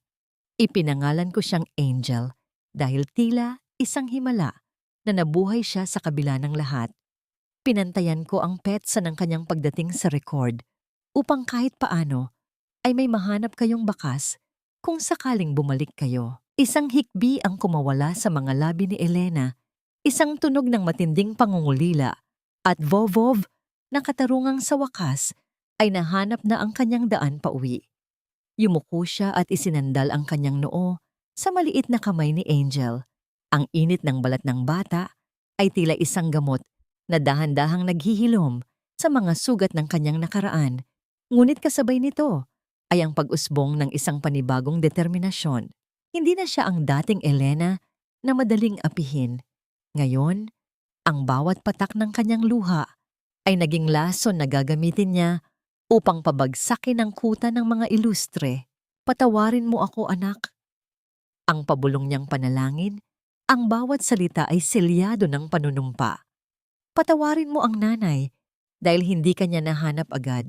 Ipinangalan ko siyang Angel dahil tila isang himala na nabuhay siya sa kabila ng lahat. Pinantayan ko ang petsa ng kanyang pagdating sa record upang kahit paano ay may mahanap kayong bakas kung sakaling bumalik kayo. Isang hikbi ang kumawala sa mga labi ni Elena, isang tunog ng matinding pangungulila at vovov na katarungang sa wakas ay nahanap na ang kanyang daan pauwi. Yumuko siya at isinandal ang kanyang noo sa maliit na kamay ni Angel. Ang init ng balat ng bata ay tila isang gamot na dahan-dahang naghihilom sa mga sugat ng kanyang nakaraan. Ngunit kasabay nito ay ang pag-usbong ng isang panibagong determinasyon. Hindi na siya ang dating Elena na madaling apihin. Ngayon, ang bawat patak ng kanyang luha ay naging lason na gagamitin niya upang pabagsakin ang kuta ng mga ilustre. Patawarin mo ako, anak. Ang pabulong niyang panalangin Ang bawat salita ay selyado ng panunumpa. Patawarin mo ang nanay dahil hindi kanya nahanap agad.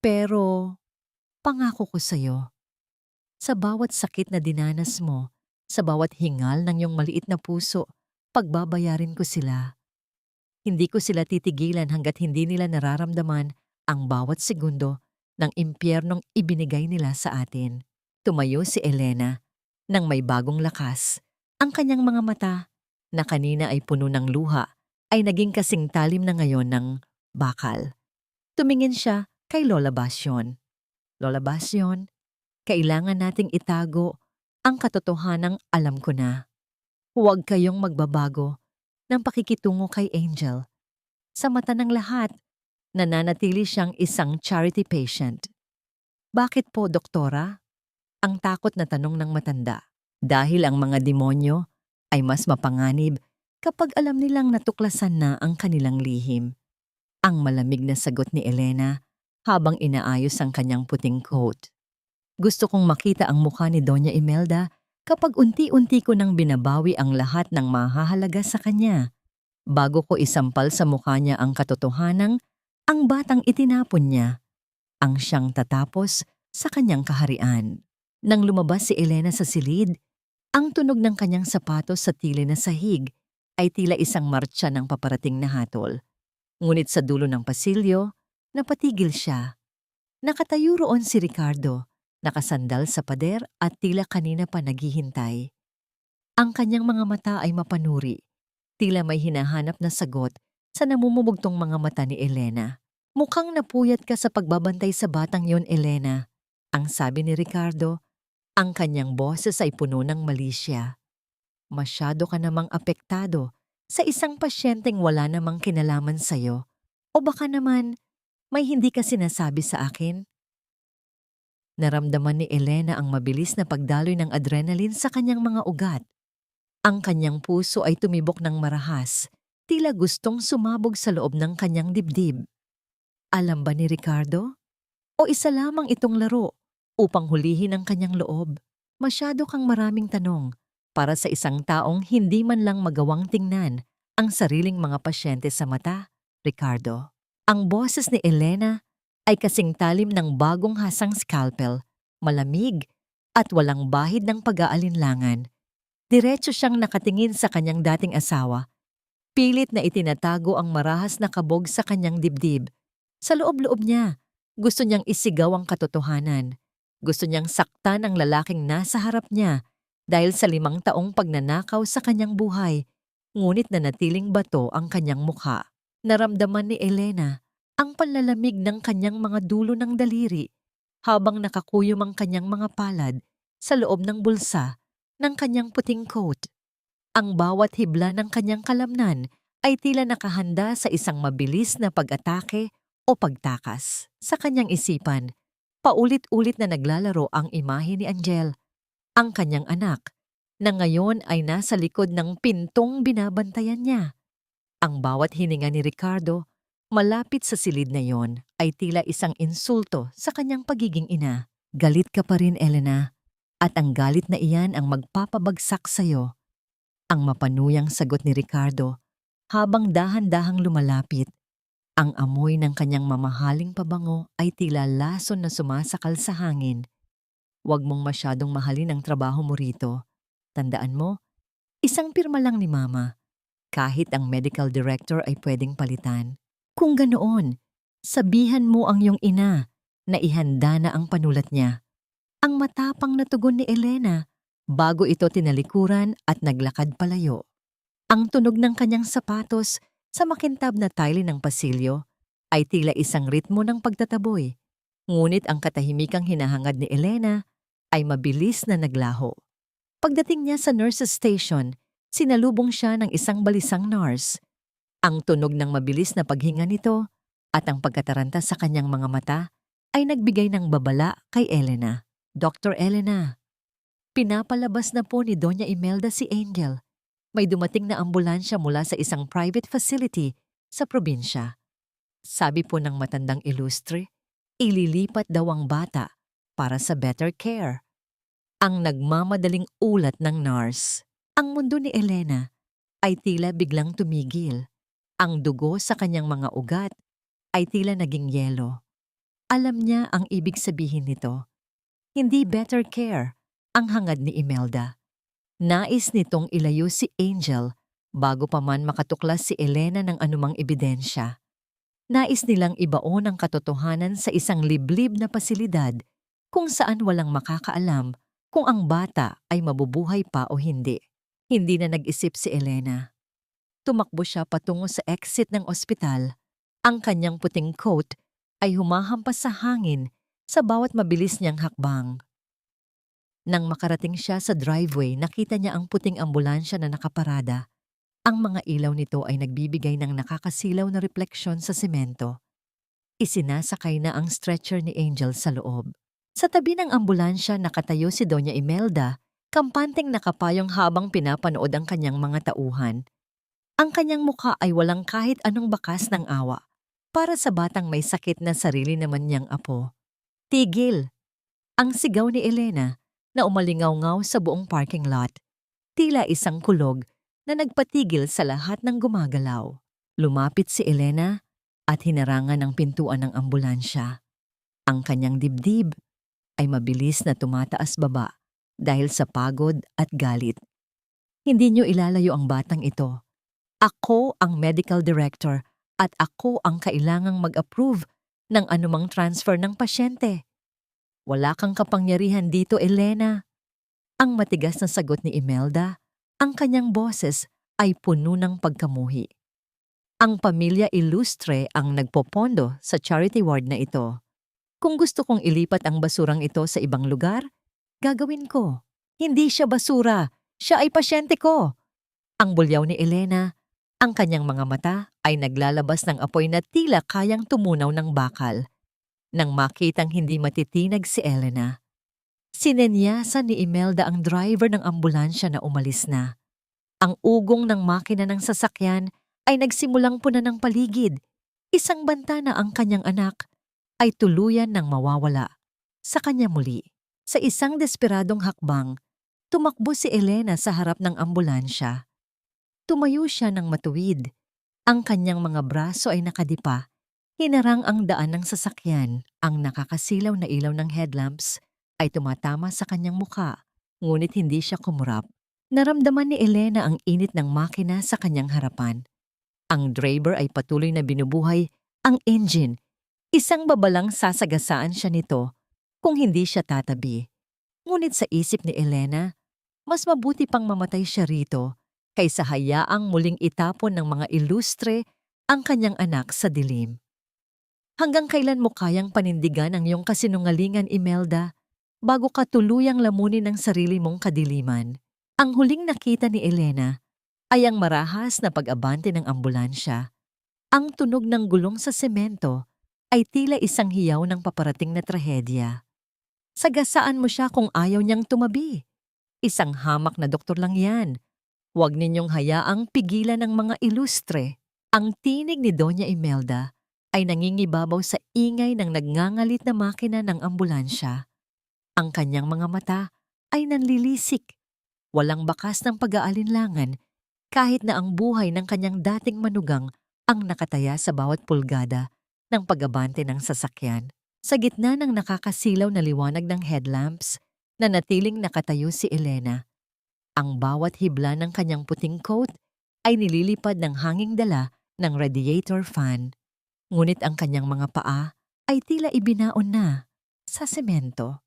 Pero pangako ko sa'yo, sa bawat sakit na dinanas mo, sa bawat hingal ng iyong maliit na puso, pagbabayarin ko sila. Hindi ko sila titigilan hanggat hindi nila nararamdaman ang bawat segundo ng impyernong ibinigay nila sa atin. Tumayo si Elena nang may bagong lakas. Ang kanyang mga mata, na kanina ay puno ng luha, ay naging kasing talim na ngayon ng bakal. Tumingin siya kay Lola Basyon. Lola Basyon, kailangan nating itago ang katotohanang alam ko na. Huwag kayong magbabago ng pakikitungo kay Angel. Sa mata ng lahat, nananatili siyang isang charity patient. Bakit po, doktora? Ang takot na tanong ng matanda. Dahil ang mga demonyo ay mas mapanganib kapag alam nilang natuklasan na ang kanilang lihim. Ang malamig na sagot ni Elena habang inaayos ang kanyang puting coat. Gusto kong makita ang mukha ni Doña Imelda kapag unti-unti ko nang binabawi ang lahat ng mahahalaga sa kanya. Bago ko isampal sa mukha niya ang katotohanang ang batang itinapon niya, ang siyang tatapos sa kanyang kaharian. Nang lumabas si Elena sa silid, ang tunog ng kanyang sapatos sa tili na sahig ay tila isang martsa ng paparating na hatol. Ngunit sa dulo ng pasilyo, napatigil siya. Nakatayo roon si Ricardo, nakasandal sa pader at tila kanina pa naghihintay. Ang kanyang mga mata ay mapanuri, tila may hinahanap na sagot sa namumumugtong mga mata ni Elena. Mukhang napuyat ka sa pagbabantay sa batang yon, Elena, ang sabi ni Ricardo. Ang kanyang boses ay puno ng malisya. Masyado ka namang apektado sa isang pasyenteng wala namang kinalaman sa'yo. O baka naman may hindi ka sinasabi sa akin? Naramdaman ni Elena ang mabilis na pagdaloy ng adrenaline sa kanyang mga ugat. Ang kanyang puso ay tumibok ng marahas, tila gustong sumabog sa loob ng kanyang dibdib. Alam ba ni Ricardo? O isa lamang itong laro upang hulihin ang kanyang loob? Masyado kang maraming tanong para sa isang taong hindi man lang magawang tingnan ang sariling mga pasyente sa mata, Ricardo. Ang boses ni Elena ay kasing talim ng bagong hasang scalpel, malamig at walang bahid ng pag-aalinlangan. Diretso siyang nakatingin sa kanyang dating asawa. Pilit na itinatago ang marahas na kabog sa kanyang dibdib. Sa loob-loob niya, gusto niyang isigaw ang katotohanan. Gusto niyang saktan ang lalaking nasa harap niya dahil sa 5 taong pagnanakaw sa kanyang buhay, ngunit nanatiling bato ang kanyang mukha. Naramdaman ni Elena ang panlalamig ng kanyang mga dulo ng daliri habang nakakuyom ang kanyang mga palad sa loob ng bulsa ng kanyang puting coat. Ang bawat hibla ng kanyang kalamnan ay tila nakahanda sa isang mabilis na pag-atake o pagtakas. Sa kanyang isipan, paulit-ulit na naglalaro ang imahe ni Angel, ang kanyang anak, na ngayon ay nasa likod ng pintong binabantayan niya. Ang bawat hininga ni Ricardo, malapit sa silid na yon, ay tila isang insulto sa kanyang pagiging ina. Galit ka pa rin, Elena, at ang galit na iyan ang magpapabagsak sa'yo. Ang mapanuyang sagot ni Ricardo habang dahan-dahang lumalapit. Ang amoy ng kanyang mamahaling pabango ay tila lason na sumasakal sa hangin. Huwag mong masyadong mahalin ang trabaho mo rito. Tandaan mo, isang pirma lang ni Mama. Kahit ang medical director ay pwedeng palitan. Kung ganoon, sabihan mo ang iyong ina na ihanda na ang panulat niya. Ang matapang na tugon ni Elena bago ito tinalikuran at naglakad palayo. Ang tunog ng kanyang sapatos sa makintab na tile ng pasilyo ay tila isang ritmo ng pagtataboy. Ngunit ang katahimikang hinahangad ni Elena ay mabilis na naglaho. Pagdating niya sa nurse's station, sinalubong siya ng isang balisang nurse. Ang tunog ng mabilis na paghinga nito at ang pagkataranta sa kanyang mga mata ay nagbigay ng babala kay Elena. Dr. Elena, pinapalabas na po ni Doña Imelda si Angel. May dumating na ambulansya mula sa isang private facility sa probinsya. Sabi po ng matandang ilustre, ililipat daw ang bata para sa better care. Ang nagmamadaling ulat ng nurse. Ang mundo ni Elena ay tila biglang tumigil. Ang dugo sa kanyang mga ugat ay tila naging yelo. Alam niya ang ibig sabihin nito. Hindi better care ang hangad ni Imelda. Nais nitong ilayo si Angel bago pa man makatuklas si Elena ng anumang ebidensya. Nais nilang ibaon ang katotohanan sa isang liblib na pasilidad kung saan walang makakaalam kung ang bata ay mabubuhay pa o hindi. Hindi na nag-isip si Elena. Tumakbo siya patungo sa exit ng ospital. Ang kanyang puting coat ay humahampas sa hangin sa bawat mabilis niyang hakbang. Nang makarating siya sa driveway, nakita niya ang puting ambulansya na nakaparada. Ang mga ilaw nito ay nagbibigay ng nakakasilaw na refleksyon sa semento. Isinasakay na ang stretcher ni Angel sa loob. Sa tabi ng ambulansya nakatayo si Doña Imelda, kampanteng nakapayong habang pinapanood ang kanyang mga tauhan. Ang kanyang mukha ay walang kahit anong bakas ng awa. Para sa batang may sakit na sarili naman niyang apo. Tigil! Ang sigaw ni Elena na umalingaw-ngaw sa buong parking lot. Tila isang kulog na nagpatigil sa lahat ng gumagalaw. Lumapit si Elena at hinarangan ang pintuan ng ambulansya. Ang kanyang dibdib ay mabilis na tumataas baba dahil sa pagod at galit. Hindi niyo ilalayo ang batang ito. Ako ang medical director at ako ang kailangang mag-approve ng anumang transfer ng pasyente. Wala kang kapangyarihan dito, Elena. Ang matigas na sagot ni Imelda. Ang kanyang boses ay puno ng pagkamuhi. Ang pamilya Ilustre ang nagpopondo sa charity ward na ito. Kung gusto kong ilipat ang basurang ito sa ibang lugar, gagawin ko. Hindi siya basura, siya ay pasyente ko. Ang bulyaw ni Elena, ang kanyang mga mata ay naglalabas ng apoy na tila kayang tumunaw ng bakal. Nang makitang hindi matitinag si Elena, sinenyasan ni Imelda ang driver ng ambulansya na umalis na. Ang ugong ng makina ng sasakyan ay nagsimulang punan ng paligid. Isang banta na ang kanyang anak ay tuluyan ng mawawala sa kanya muli. Sa isang desperadong hakbang, tumakbo si Elena sa harap ng ambulansya. Tumayo siya ng matuwid. Ang kanyang mga braso ay nakadipa. Hinarang ang daan ng sasakyan. Ang nakakasilaw na ilaw ng headlamps ay tumatama sa kanyang mukha, ngunit hindi siya kumurap. Naramdaman ni Elena ang init ng makina sa kanyang harapan. Ang driver ay patuloy na binubuhay ang engine. Isang babalang sasagasaan siya nito kung hindi siya tatabi. Ngunit sa isip ni Elena, mas mabuti pang mamatay siya rito kaysa hayaang muling itapon ng mga Ilustre ang kanyang anak sa dilim. Hanggang kailan mo kayang panindigan ang iyong kasinungalingan, Imelda, bago ka tuluyang lamunin ang sarili mong kadiliman? Ang huling nakita ni Elena ay ang marahas na pag-abante ng ambulansya. Ang tunog ng gulong sa semento ay tila isang hiyaw ng paparating na trahedya. Sagasaan mo siya kung ayaw niyang tumabi. Isang hamak na doktor lang yan. Huwag ninyong hayaang pigilan ng mga Ilustre. Ang tinig ni Doña Imelda ay nangingibabaw sa ingay ng nagngangalit na makina ng ambulansya. Ang kanyang mga mata ay nanlilisik. Walang bakas ng pag-aalinlangan kahit na ang buhay ng kanyang dating manugang ang nakataya sa bawat pulgada ng pag-abante ng sasakyan. Sa gitna ng nakakasilaw na liwanag ng headlamps, nanatiling nakatayo si Elena. Ang bawat hibla ng kanyang puting coat ay nililipad ng hanging dala ng radiator fan. Ngunit ang kanyang mga paa ay tila ibinaon na sa semento.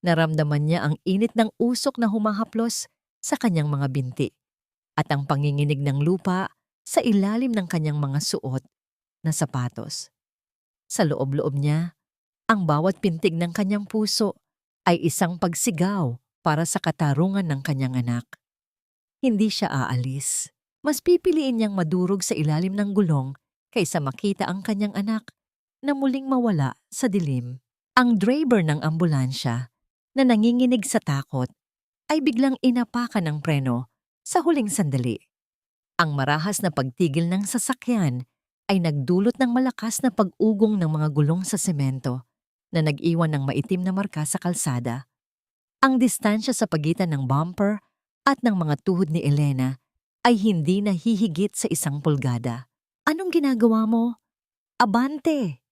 Naramdaman niya ang init ng usok na humahaplos sa kanyang mga binti at ang panginginig ng lupa sa ilalim ng kanyang mga suot na sapatos. Sa loob-loob niya, ang bawat pintig ng kanyang puso ay isang pagsigaw para sa katarungan ng kanyang anak. Hindi siya aalis. Mas pipiliin niyang madurog sa ilalim ng gulong kaysa makita ang kanyang anak na muling mawala sa dilim. Ang driver ng ambulansya na nanginginig sa takot ay biglang inapakan ng preno sa huling sandali. Ang marahas na pagtigil ng sasakyan ay nagdulot ng malakas na pag-ugong ng mga gulong sa semento na nag-iwan ng maitim na marka sa kalsada. Ang distansya sa pagitan ng bumper at ng mga tuhod ni Elena ay hindi na hihigit sa 1 pulgada. Anong ginagawa mo? Abante!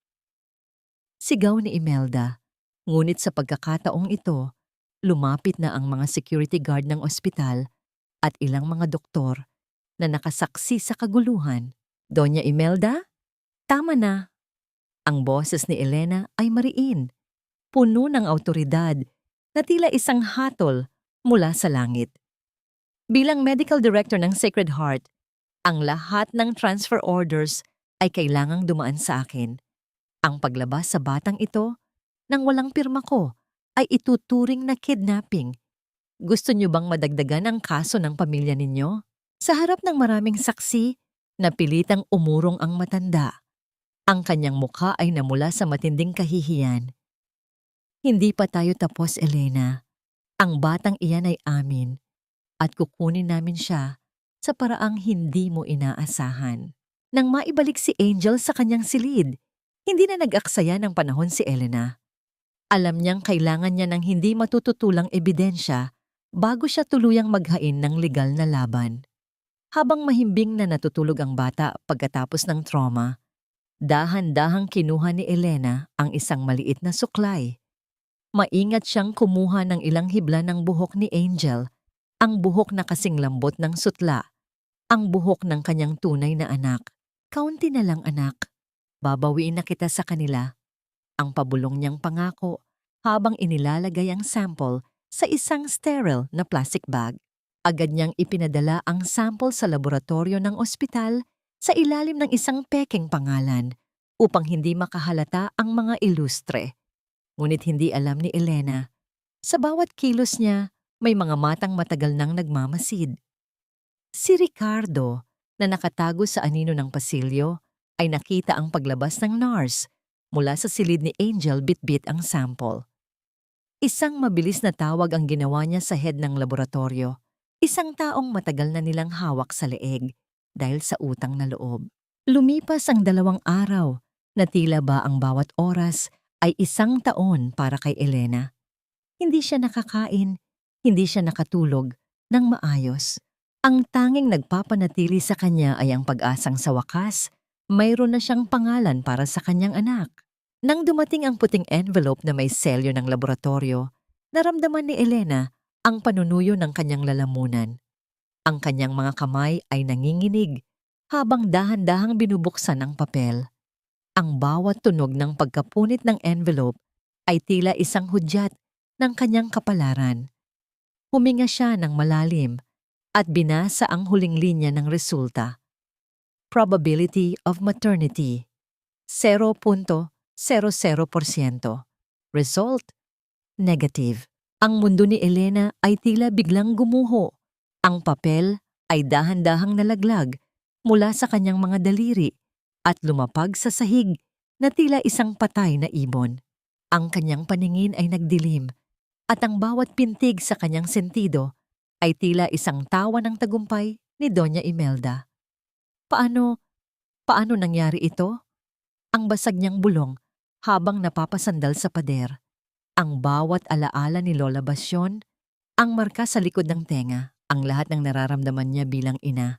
Sigaw ni Imelda. Ngunit sa pagkakataong ito, lumapit na ang mga security guard ng ospital at ilang mga doktor na nakasaksi sa kaguluhan. Doña Imelda, tama na. Ang boses ni Elena ay mariin, puno ng awtoridad na tila isang hatol mula sa langit. Bilang medical director ng Sacred Heart, ang lahat ng transfer orders ay kailangang dumaan sa akin. Ang paglabas sa batang ito nang walang pirma ko ay ituturing na kidnapping. Gusto niyo bang madagdagan ang kaso ng pamilya ninyo? Sa harap ng maraming saksi, napilitang umurong ang matanda. Ang kanyang mukha ay namula sa matinding kahihiyan. Hindi pa tayo tapos, Elena. Ang batang iyan ay amin at kukunin namin siya sa paraang hindi mo inaasahan. Nang maibalik si Angel sa kanyang silid, hindi na nag-aksaya ng panahon si Elena. Alam niyang kailangan niya ng hindi matututulang ebidensya bago siya tuluyang maghain ng legal na laban. Habang mahimbing na natutulog ang bata pagkatapos ng trauma, dahan-dahang kinuha ni Elena ang isang maliit na suklay. Maingat siyang kumuha ng ilang hibla ng buhok ni Angel, ang buhok na kasing lambot ng sutla, ang buhok ng kanyang tunay na anak. Kaunti na lang, anak. Babawiin na kita sa kanila. Ang pabulong niyang pangako habang inilalagay ang sample sa isang sterile na plastic bag. Agad niyang ipinadala ang sample sa laboratorio ng ospital sa ilalim ng isang pekeng pangalan upang hindi makahalata ang mga ilustre. Ngunit hindi alam ni Elena, sa bawat kilos niya may mga matang matagal nang nagmamasid. Si Ricardo, na nakatago sa anino ng pasilyo, ay nakita ang paglabas ng nurse. Mula sa silid ni Angel, bitbit ang sample. Isang mabilis na tawag ang ginawa niya sa head ng laboratorio. Isang taong matagal na nilang hawak sa leeg dahil sa utang na loob. Lumipas ang 2 araw na tila ba ang bawat oras ay 1 taon para kay Elena. Hindi siya nakakain, hindi siya nakatulog ng maayos. Ang tanging nagpapanatili sa kanya ay ang pag-asang sa wakas, mayroon na siyang pangalan para sa kanyang anak. Nang dumating ang puting envelope na may selyo ng laboratorio, naramdaman ni Elena ang panunuyo ng kanyang lalamunan. Ang kanyang mga kamay ay nanginginig habang dahan-dahang binubuksan ang papel. Ang bawat tunog ng pagkapunit ng envelope ay tila isang hudyat ng kanyang kapalaran. Huminga siya ng malalim at binasa ang huling linya ng resulta. Probability of maternity, 0.00%. Result, negative. Ang mundo ni Elena ay tila biglang gumuho. Ang papel ay dahan-dahang nalaglag mula sa kanyang mga daliri at lumapag sa sahig na tila isang patay na ibon. Ang kanyang paningin ay nagdilim at ang bawat pintig sa kanyang sentido ay tila isang tawa ng tagumpay ni Doña Imelda. Paano nangyari ito? Ang basag niyang bulong habang napapasandal sa pader. Ang bawat alaala ni Lola Basyon, ang marka sa likod ng tenga, ang lahat ng nararamdaman niya bilang ina.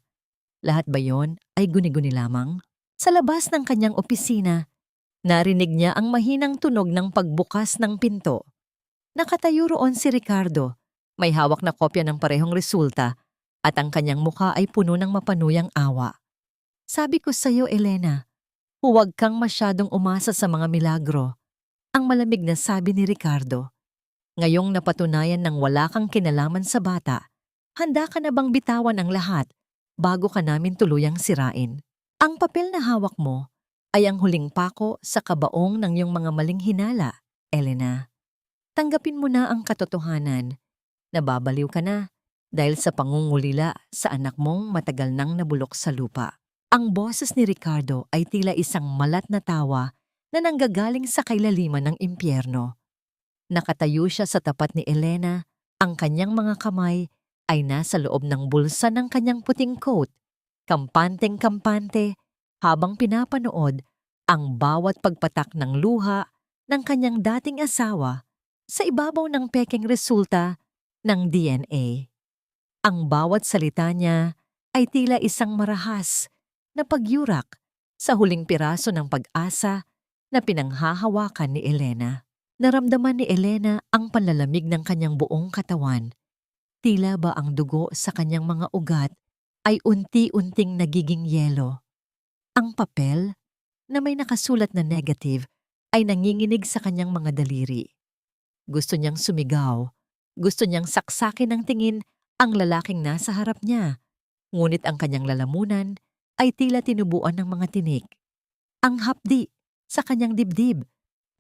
Lahat ba yon ay guni-guni lamang? Sa labas ng kanyang opisina, narinig niya ang mahinang tunog ng pagbukas ng pinto. Nakatayo roon si Ricardo, may hawak na kopya ng parehong resulta at ang kanyang mukha ay puno ng mapanuyang awa. Sabi ko sa'yo, Elena, huwag kang masyadong umasa sa mga milagro. Ang malamig na sabi ni Ricardo. Ngayong napatunayan ng wala kang kinalaman sa bata, handa ka na bang bitawan ang lahat bago ka namin tuluyang sirain? Ang papel na hawak mo ay ang huling pako sa kabaong ng iyong mga maling hinala, Elena. Tanggapin mo na ang katotohanan. Nababaliw ka na dahil sa pangungulila sa anak mong matagal nang nabulok sa lupa. Ang boses ni Ricardo ay tila isang malat na tawa na nanggagaling sa kailaliman ng impyerno. Nakatayo siya sa tapat ni Elena, ang kanyang mga kamay ay nasa loob ng bulsa ng kanyang puting coat, kampanteng-kampante habang pinapanood ang bawat pagpatak ng luha ng kanyang dating asawa sa ibabaw ng pekeng resulta ng DNA. Ang bawat salita niya ay tila isang marahas na pagyurak sa huling piraso ng pag-asa na pinanghahawakan ni Elena. Naramdaman ni Elena ang panlalamig ng kanyang buong katawan. Tila ba ang dugo sa kanyang mga ugat ay unti-unting nagiging yelo. Ang papel na may nakasulat na negative ay nanginginig sa kanyang mga daliri. Gusto niyang sumigaw. Gusto niyang saksakin ng tingin ang lalaking nasa harap niya. Ngunit ang kanyang lalamunan ay tila tinubuan ng mga tinik. Ang hapdi sa kanyang dibdib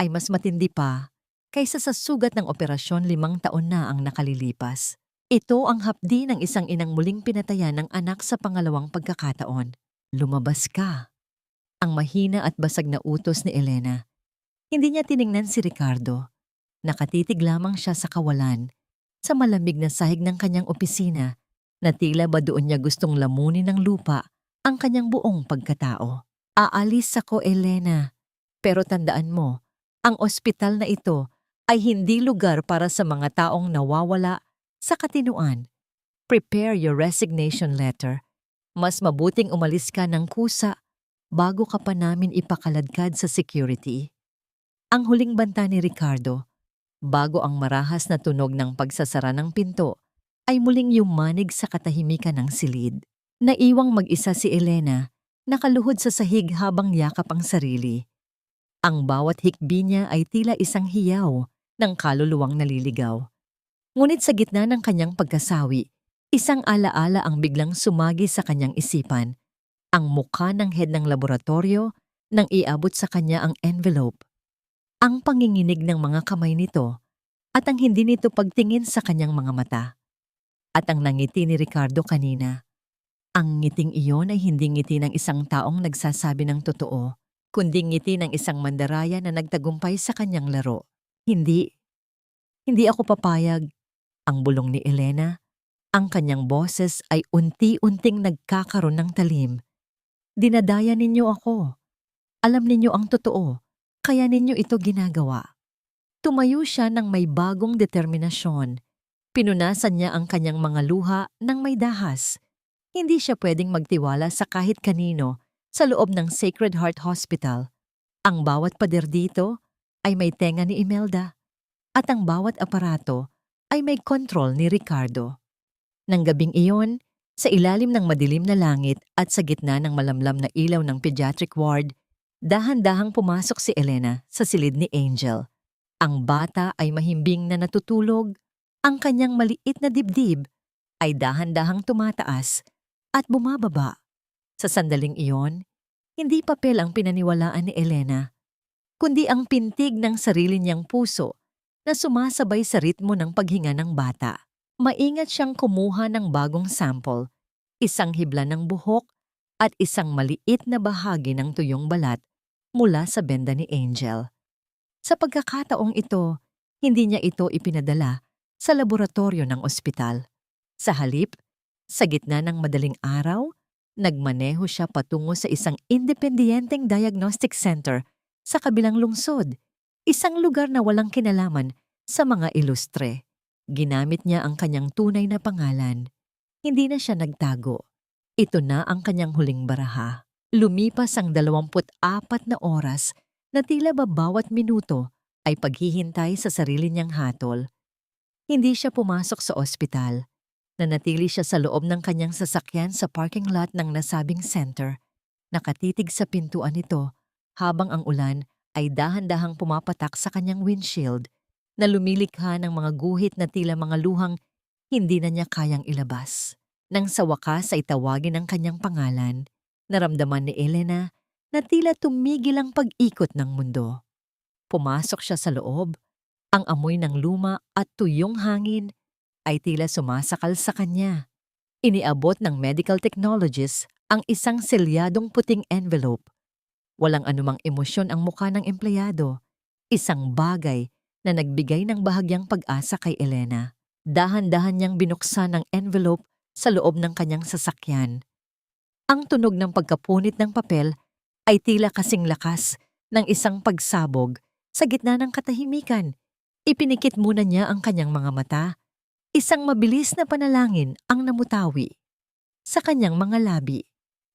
ay mas matindi pa kaysa sa sugat ng operasyon 5 taon na ang nakalilipas. Ito ang hapdi ng isang inang muling pinatayan ng anak sa pangalawang pagkakataon. Lumabas ka. Ang mahina at basag na utos ni Elena. Hindi niya tiningnan si Ricardo. Nakatitig lamang siya sa kawalan, sa malamig na sahig ng kanyang opisina, na tila ba doon niya gustong lamunin ng lupa ang kanyang buong pagkatao. Aalis ako, Elena. Pero tandaan mo, ang ospital na ito ay hindi lugar para sa mga taong nawawala sa katinuan. Prepare your resignation letter. Mas mabuting umalis ka ng kusa bago ka pa namin ipakaladkad sa security. Ang huling banta ni Ricardo, bago ang marahas na tunog ng pagsasara ng pinto, ay muling yumanig sa katahimikan ng silid. Naiwang mag-isa si Elena, nakaluhod sa sahig habang yakap ang sarili. Ang bawat hikbi niya ay tila isang hiyaw ng kaluluwang naliligaw. Ngunit sa gitna ng kanyang pagkasawi, isang alaala ang biglang sumagi sa kanyang isipan. Ang mukha ng head ng laboratorio nang iabot sa kanya ang envelope. Ang panginginig ng mga kamay nito at ang hindi nito pagtingin sa kanyang mga mata. At ang nangiti ni Ricardo kanina. Ang ngiting iyon ay hindi ngiti ng isang taong nagsasabi ng totoo, kundi ngiti ng isang mandaraya na nagtagumpay sa kanyang laro. Hindi ako papayag. Ang bulong ni Elena, ang kanyang boses ay unti-unting nagkakaroon ng talim. Dinadaya ninyo ako. Alam ninyo ang totoo, kaya ninyo ito ginagawa. Tumayo siya ng may bagong determinasyon. Pinunasan niya ang kanyang mga luha ng may dahas. Hindi siya pwedeng magtiwala sa kahit kanino sa loob ng Sacred Heart Hospital. Ang bawat pader dito ay may tenga ni Imelda at ang bawat aparato ay may kontrol ni Ricardo. Nang gabing iyon, sa ilalim ng madilim na langit at sa gitna ng malamlam na ilaw ng pediatric ward, dahan-dahang pumasok si Elena sa silid ni Angel. Ang bata ay mahimbing na natutulog, ang kanyang maliit na dibdib ay dahan-dahang tumataas at bumababa. Sa sandaling iyon, hindi papel ang pinaniwalaan ni Elena, kundi ang pintig ng sarili niyang puso na sumasabay sa ritmo ng paghinga ng bata. Maingat siyang kumuha ng bagong sample, isang hibla ng buhok at isang maliit na bahagi ng tuyong balat mula sa benda ni Angel. Sa pagkakataong ito, hindi niya ito ipinadala sa laboratorio ng ospital. Sa halip, sa gitna ng madaling araw, nagmaneho siya patungo sa isang independenteng diagnostic center sa kabilang lungsod, isang lugar na walang kinalaman sa mga ilustre. Ginamit niya ang kanyang tunay na pangalan. Hindi na siya nagtago. Ito na ang kanyang huling baraha. Lumipas ang 24 na oras na tila ba bawat minuto ay paghihintay sa sarili niyang hatol. Hindi siya pumasok sa ospital. Nanatili siya sa loob ng kanyang sasakyan sa parking lot ng nasabing center. Nakatitig sa pintuan nito habang ang ulan ay dahan-dahang pumapatak sa kanyang windshield na lumilikha ng mga guhit na tila mga luhang hindi na niya kayang ilabas. Nang sa wakas ay tawagin ang kanyang pangalan, naramdaman ni Elena na tila tumigil ang pag-ikot ng mundo. Pumasok siya sa loob, ang amoy ng luma at tuyong hangin ay tila sumasakal sa kanya. Iniabot ng medical technologist ang isang selyadong puting envelope. Walang anumang emosyon ang mukha ng empleyado, isang bagay na nagbigay ng bahagyang pag-asa kay Elena. Dahan-dahan niyang binuksan ang envelope sa loob ng kanyang sasakyan. Ang tunog ng pagkapunit ng papel ay tila kasing lakas ng isang pagsabog sa gitna ng katahimikan. Ipinikit muna niya ang kanyang mga mata. Isang mabilis na panalangin ang namutawi sa kanyang mga labi.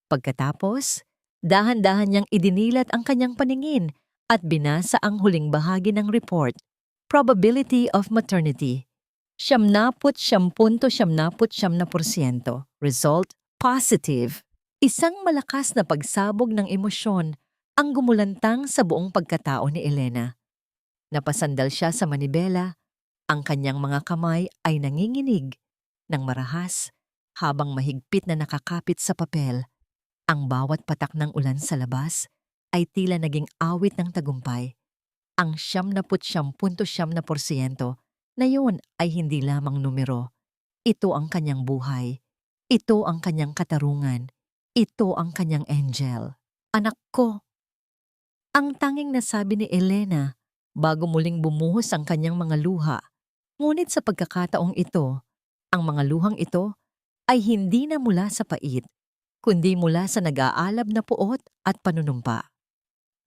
Pagkatapos, dahan-dahan niyang idinilat ang kanyang paningin at binasa ang huling bahagi ng report. Probability of maternity. 70.79%. Result, positive. Isang malakas na pagsabog ng emosyon ang gumulantang sa buong pagkatao ni Elena. Napasandal siya sa manibela, ang kanyang mga kamay ay nanginginig ng marahas habang mahigpit na nakakapit sa papel. Ang bawat patak ng ulan sa labas ay tila naging awit ng tagumpay. Ang 70.7% na yun ay hindi lamang numero. Ito ang kanyang buhay. Ito ang kanyang katarungan. Ito ang kanyang angel. Anak ko. Ang tanging nasabi ni Elena bago muling bumuhos ang kanyang mga luha. Ngunit sa pagkakataong ito, ang mga luhang ito ay hindi na mula sa pait, kundi mula sa nag-aalab na puot at panunumpa.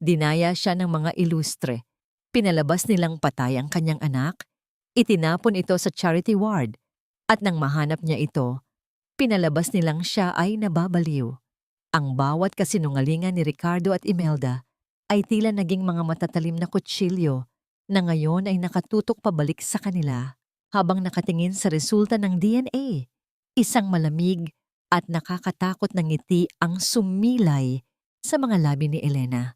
Dinaya siya ng mga ilustre. Pinalabas nilang patay ang kanyang anak, itinapon ito sa charity ward, at nang mahanap niya ito, pinalabas nilang siya ay nababaliw. Ang bawat kasinungalingan ni Ricardo at Imelda ay tila naging mga matatalim na kutsilyo na ngayon ay nakatutok pabalik sa kanila habang nakatingin sa resulta ng DNA. Isang malamig at nakakatakot na ngiti ang sumilay sa mga labi ni Elena.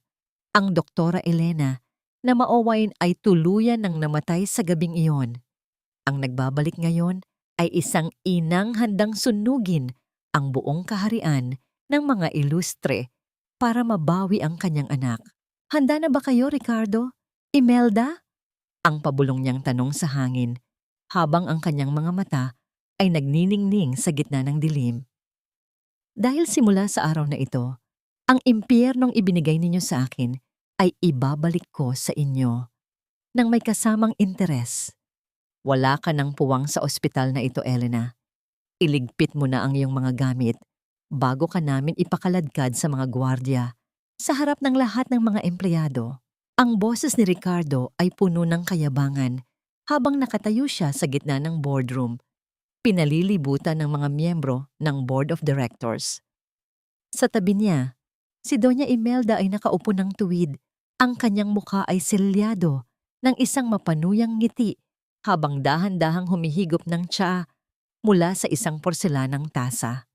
Ang Doktora Elena na maowain ay tuluyan ng namatay sa gabing iyon. Ang nagbabalik ngayon ay isang inang handang sunugin ang buong kaharian ng mga ilustre para mabawi ang kanyang anak. Handa na ba kayo, Ricardo? Imelda? Ang pabulong niyang tanong sa hangin habang ang kanyang mga mata ay nagniningning sa gitna ng dilim. Dahil simula sa araw na ito, ang impyernong ibinigay ninyo sa akin ay ibabalik ko sa inyo nang may kasamang interes. Wala ka ng puwang sa ospital na ito, Elena. Iligpit mo na ang iyong mga gamit bago ka namin ipakaladkad sa mga gwardya sa harap ng lahat ng mga empleyado. Ang boses ni Ricardo ay puno ng kayabangan habang nakatayo siya sa gitna ng boardroom, pinalilibutan ng mga miyembro ng Board of Directors. Sa tabi niya, si Doña Imelda ay nakaupo ng tuwid. Ang kanyang mukha ay selyado ng isang mapanuyang ngiti habang dahan-dahang humihigop ng tsaa mula sa isang porselanang tasa.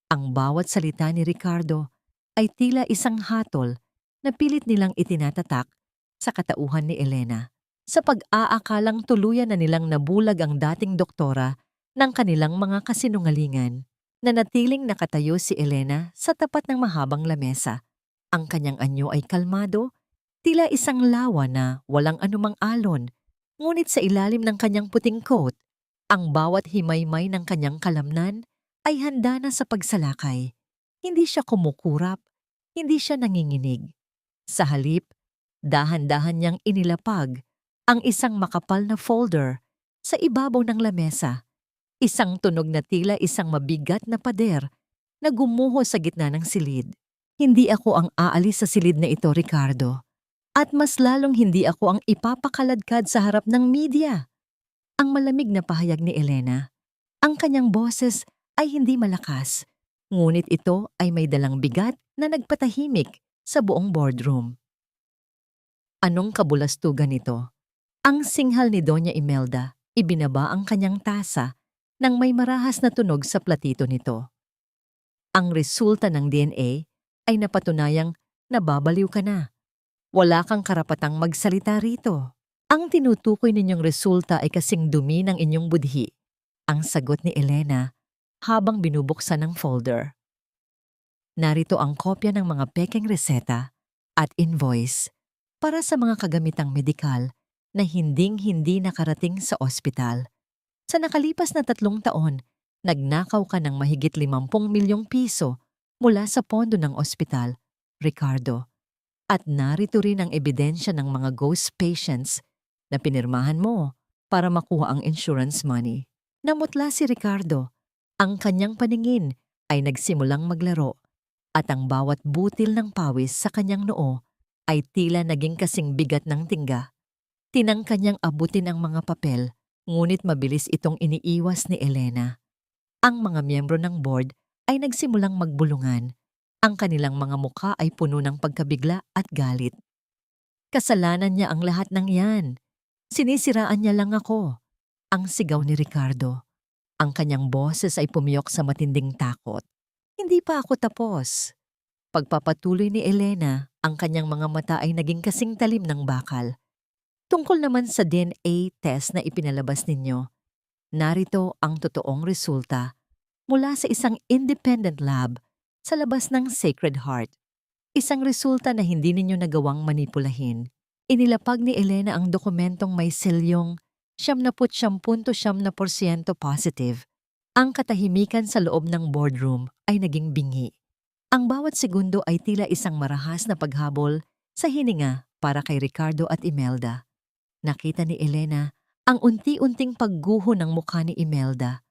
Ang bawat salita ni Ricardo ay tila isang hatol na pilit nilang itinatatak sa katauhan ni Elena. Sa pag-aakalang tuluyan na nilang nabulag ang dating doktora ng kanilang mga kasinungalingan, nanatiling nakatayo si Elena sa tapat ng mahabang lamesa. Ang kanyang anyo ay kalmado, tila isang lawa na walang anumang alon, ngunit sa ilalim ng kanyang puting coat, ang bawat himaymay ng kanyang kalamnan ay handa na sa pagsalakay. Hindi siya kumukurap, hindi siya nanginginig. Sa halip, dahan-dahan niyang inilapag ang isang makapal na folder sa ibabaw ng lamesa. Isang tunog na tila isang mabigat na pader na gumuho sa gitna ng silid. Hindi ako ang aalis sa silid na ito, Ricardo. At mas lalong hindi ako ang ipapakaladkad sa harap ng media. Ang malamig na pahayag ni Elena. Ang kanyang boses ay hindi malakas, ngunit ito ay may dalang bigat na nagpatahimik sa buong boardroom. Anong kabulastugan ito? Ang singhal ni Doña Imelda, ibinaba ang kanyang tasa nang may marahas na tunog sa platito nito. Ang resulta ng DNA ay napatunayang nababaliw ka na. Wala kang karapatang magsalita rito. Ang tinutukoy ninyong resulta ay kasing dumi ng inyong budhi. Ang sagot ni Elena habang binubuksan ang folder. Narito ang kopya ng mga pekeng reseta at invoice para sa mga kagamitang medikal na hinding-hindi nakarating sa ospital. Sa nakalipas na 3 taon, nagnakaw ka ng mahigit 50 milyong piso mula sa pondo ng ospital, Ricardo. At narito rin ang ebidensya ng mga ghost patients na pinirmahan mo para makuha ang insurance money. Namutla si Ricardo. Ang kanyang paningin ay nagsimulang maglaro at ang bawat butil ng pawis sa kanyang noo ay tila naging kasing bigat ng tingga. Tinangka niyang abutin ang mga papel Ngunit mabilis itong iniiwas ni Elena. Ang mga miyembro ng board ay nagsimulang magbulungan. Ang kanilang mga mukha ay puno ng pagkabigla at galit. Kasalanan niya ang lahat ng yan. Sinisiraan niya lang ako. Ang sigaw ni Ricardo. Ang kanyang boses ay pumiyok sa matinding takot. Hindi pa ako tapos. Pagpapatuloy ni Elena, ang kanyang mga mata ay naging kasing talim ng bakal. Tungkol naman sa DNA test na ipinalabas ninyo, narito ang totoong resulta mula sa isang independent lab sa labas ng Sacred Heart. Isang resulta na hindi ninyo nagawang manipulahin. Inilapag ni Elena ang dokumentong may selyong 99.9% positive. Ang katahimikan sa loob ng boardroom ay naging bingi. Ang bawat segundo ay tila isang marahas na paghabol sa hininga para kay Ricardo at Imelda. Nakita ni Elena ang unti-unting pagguho ng mukha ni Imelda.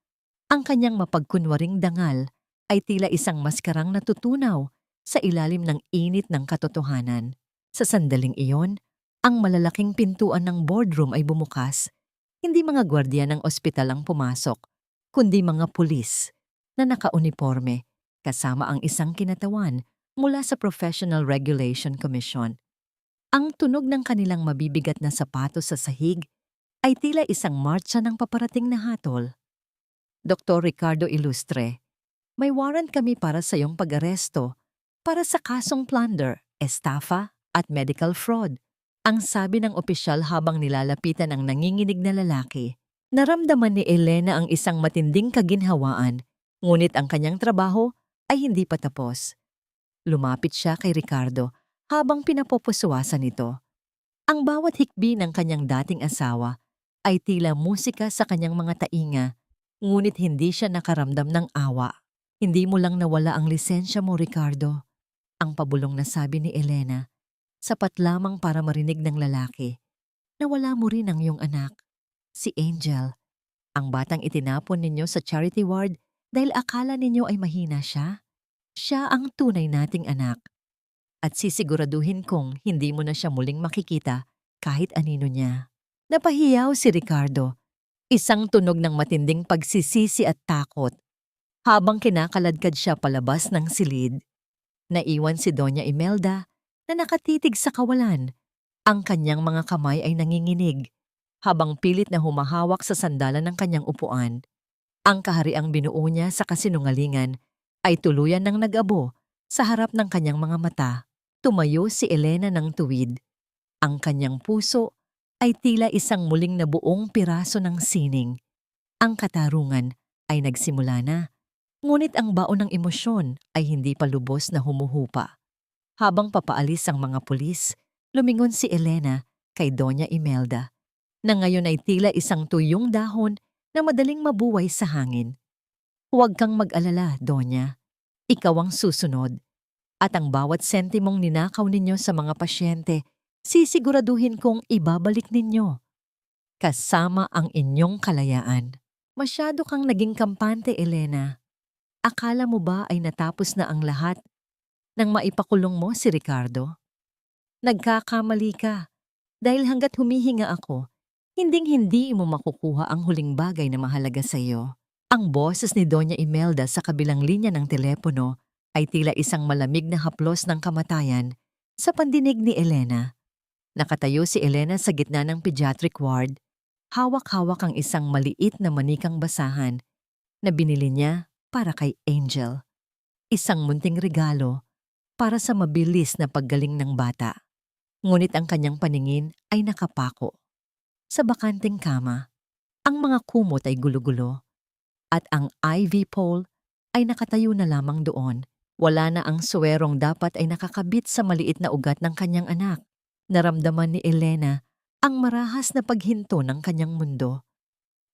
Ang kanyang mapagkunwaring dangal ay tila isang maskarang natutunaw sa ilalim ng init ng katotohanan. Sa sandaling iyon, ang malalaking pintuan ng boardroom ay bumukas. Hindi mga gwardiya ng ospital ang pumasok, kundi mga pulis na nakauniforme kasama ang isang kinatawan mula sa Professional Regulation Commission. Ang tunog ng kanilang mabibigat na sapatos sa sahig ay tila isang martsa ng paparating na hatol. Dr. Ricardo Ilustre, may warrant kami para sa iyong pag-aresto para sa kasong plunder, estafa at medical fraud. Ang sabi ng opisyal habang nilalapitan ang nanginginig na lalaki. Naramdaman ni Elena ang isang matinding kaginhawaan, ngunit ang kanyang trabaho ay hindi pa tapos. Lumapit siya kay Ricardo habang pinapopuswasan ito. Ang bawat hikbi ng kanyang dating asawa ay tila musika sa kanyang mga tainga, ngunit hindi siya nakaramdam ng awa. Hindi mo lang nawala ang lisensya mo, Ricardo. Ang pabulong na sabi ni Elena, sapat lamang para marinig ng lalaki. Nawala mo rin ang iyong anak, si Angel. Ang batang itinapon ninyo sa charity ward dahil akala ninyo ay mahina siya. Siya ang tunay nating anak. At sisiguraduhin kong hindi mo na siya muling makikita kahit anino niya. Napahiyaw si Ricardo. Isang tunog ng matinding pagsisisi at takot. Habang kinakaladkad siya palabas ng silid, naiwan si Doña Imelda na nakatitig sa kawalan. Ang kanyang mga kamay ay nanginginig habang pilit na humahawak sa sandalan ng kanyang upuan. Ang kahariang binuo niya sa kasinungalingan ay tuluyan ng nag-abo sa harap ng kanyang mga mata. Tumayo si Elena ng tuwid. Ang kanyang puso ay tila isang muling nabuong piraso ng sining. Ang katarungan ay nagsimula na, ngunit ang baon ng emosyon ay hindi pa lubos na humuhupa. Habang papaalis ang mga pulis, lumingon si Elena kay Doña Imelda, na ngayon ay tila isang tuyong dahon na madaling mabuway sa hangin. Huwag kang mag-alala, Doña. Ikaw ang susunod. At ang bawat sentimong ninakaw ninyo sa mga pasyente, sisiguraduhin kong ibabalik ninyo. Kasama ang inyong kalayaan. Masyado kang naging kampante, Elena. Akala mo ba ay natapos na ang lahat nang maipakulong mo si Ricardo? Nagkakamali ka dahil hanggat humihinga ako, hinding-hindi mo makukuha ang huling bagay na mahalaga sa iyo. Ang boses ni Doña Imelda sa kabilang linya ng telepono ay tila isang malamig na haplos ng kamatayan sa pandinig ni Elena. Nakatayo si Elena sa gitna ng pediatric ward. Hawak-hawak ang isang maliit na manikang basahan na binili niya para kay Angel. Isang munting regalo para sa mabilis na paggaling ng bata. Ngunit ang kanyang paningin ay nakapako. Sa bakanting kama, ang mga kumot ay gulo-gulo at ang IV pole ay nakatayo na lamang doon. Wala na ang suwerong dapat ay nakakabit sa maliit na ugat ng kanyang anak. Naramdaman ni Elena ang marahas na paghinto ng kanyang mundo.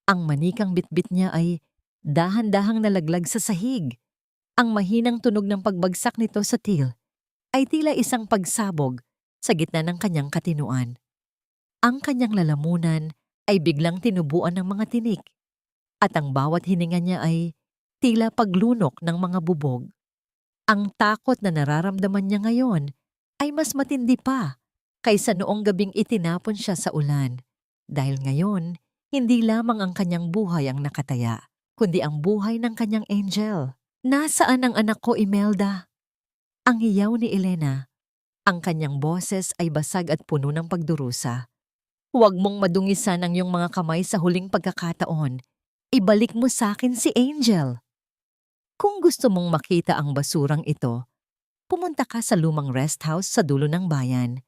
Ang manikang bitbit niya ay dahan-dahang nalaglag sa sahig. Ang mahinang tunog ng pagbagsak nito sa til ay tila isang pagsabog sa gitna ng kanyang katinuan. Ang kanyang lalamunan ay biglang tinubuan ng mga tinik at ang bawat hininga niya ay tila paglunok ng mga bubog. Ang takot na nararamdaman niya ngayon ay mas matindi pa kaysa noong gabing itinapon siya sa ulan. Dahil ngayon, Hindi lamang ang kanyang buhay ang nakataya, kundi ang buhay ng kanyang angel. Nasaan ang anak ko, Imelda? Ang hiyaw ni Elena. Ang kanyang boses ay basag at puno ng pagdurusa. Huwag mong madungisan ang iyong mga kamay sa huling pagkakataon. Ibalik mo sa akin si Angel. Kung gusto mong makita ang basurang ito, pumunta ka sa lumang rest house sa dulo ng bayan.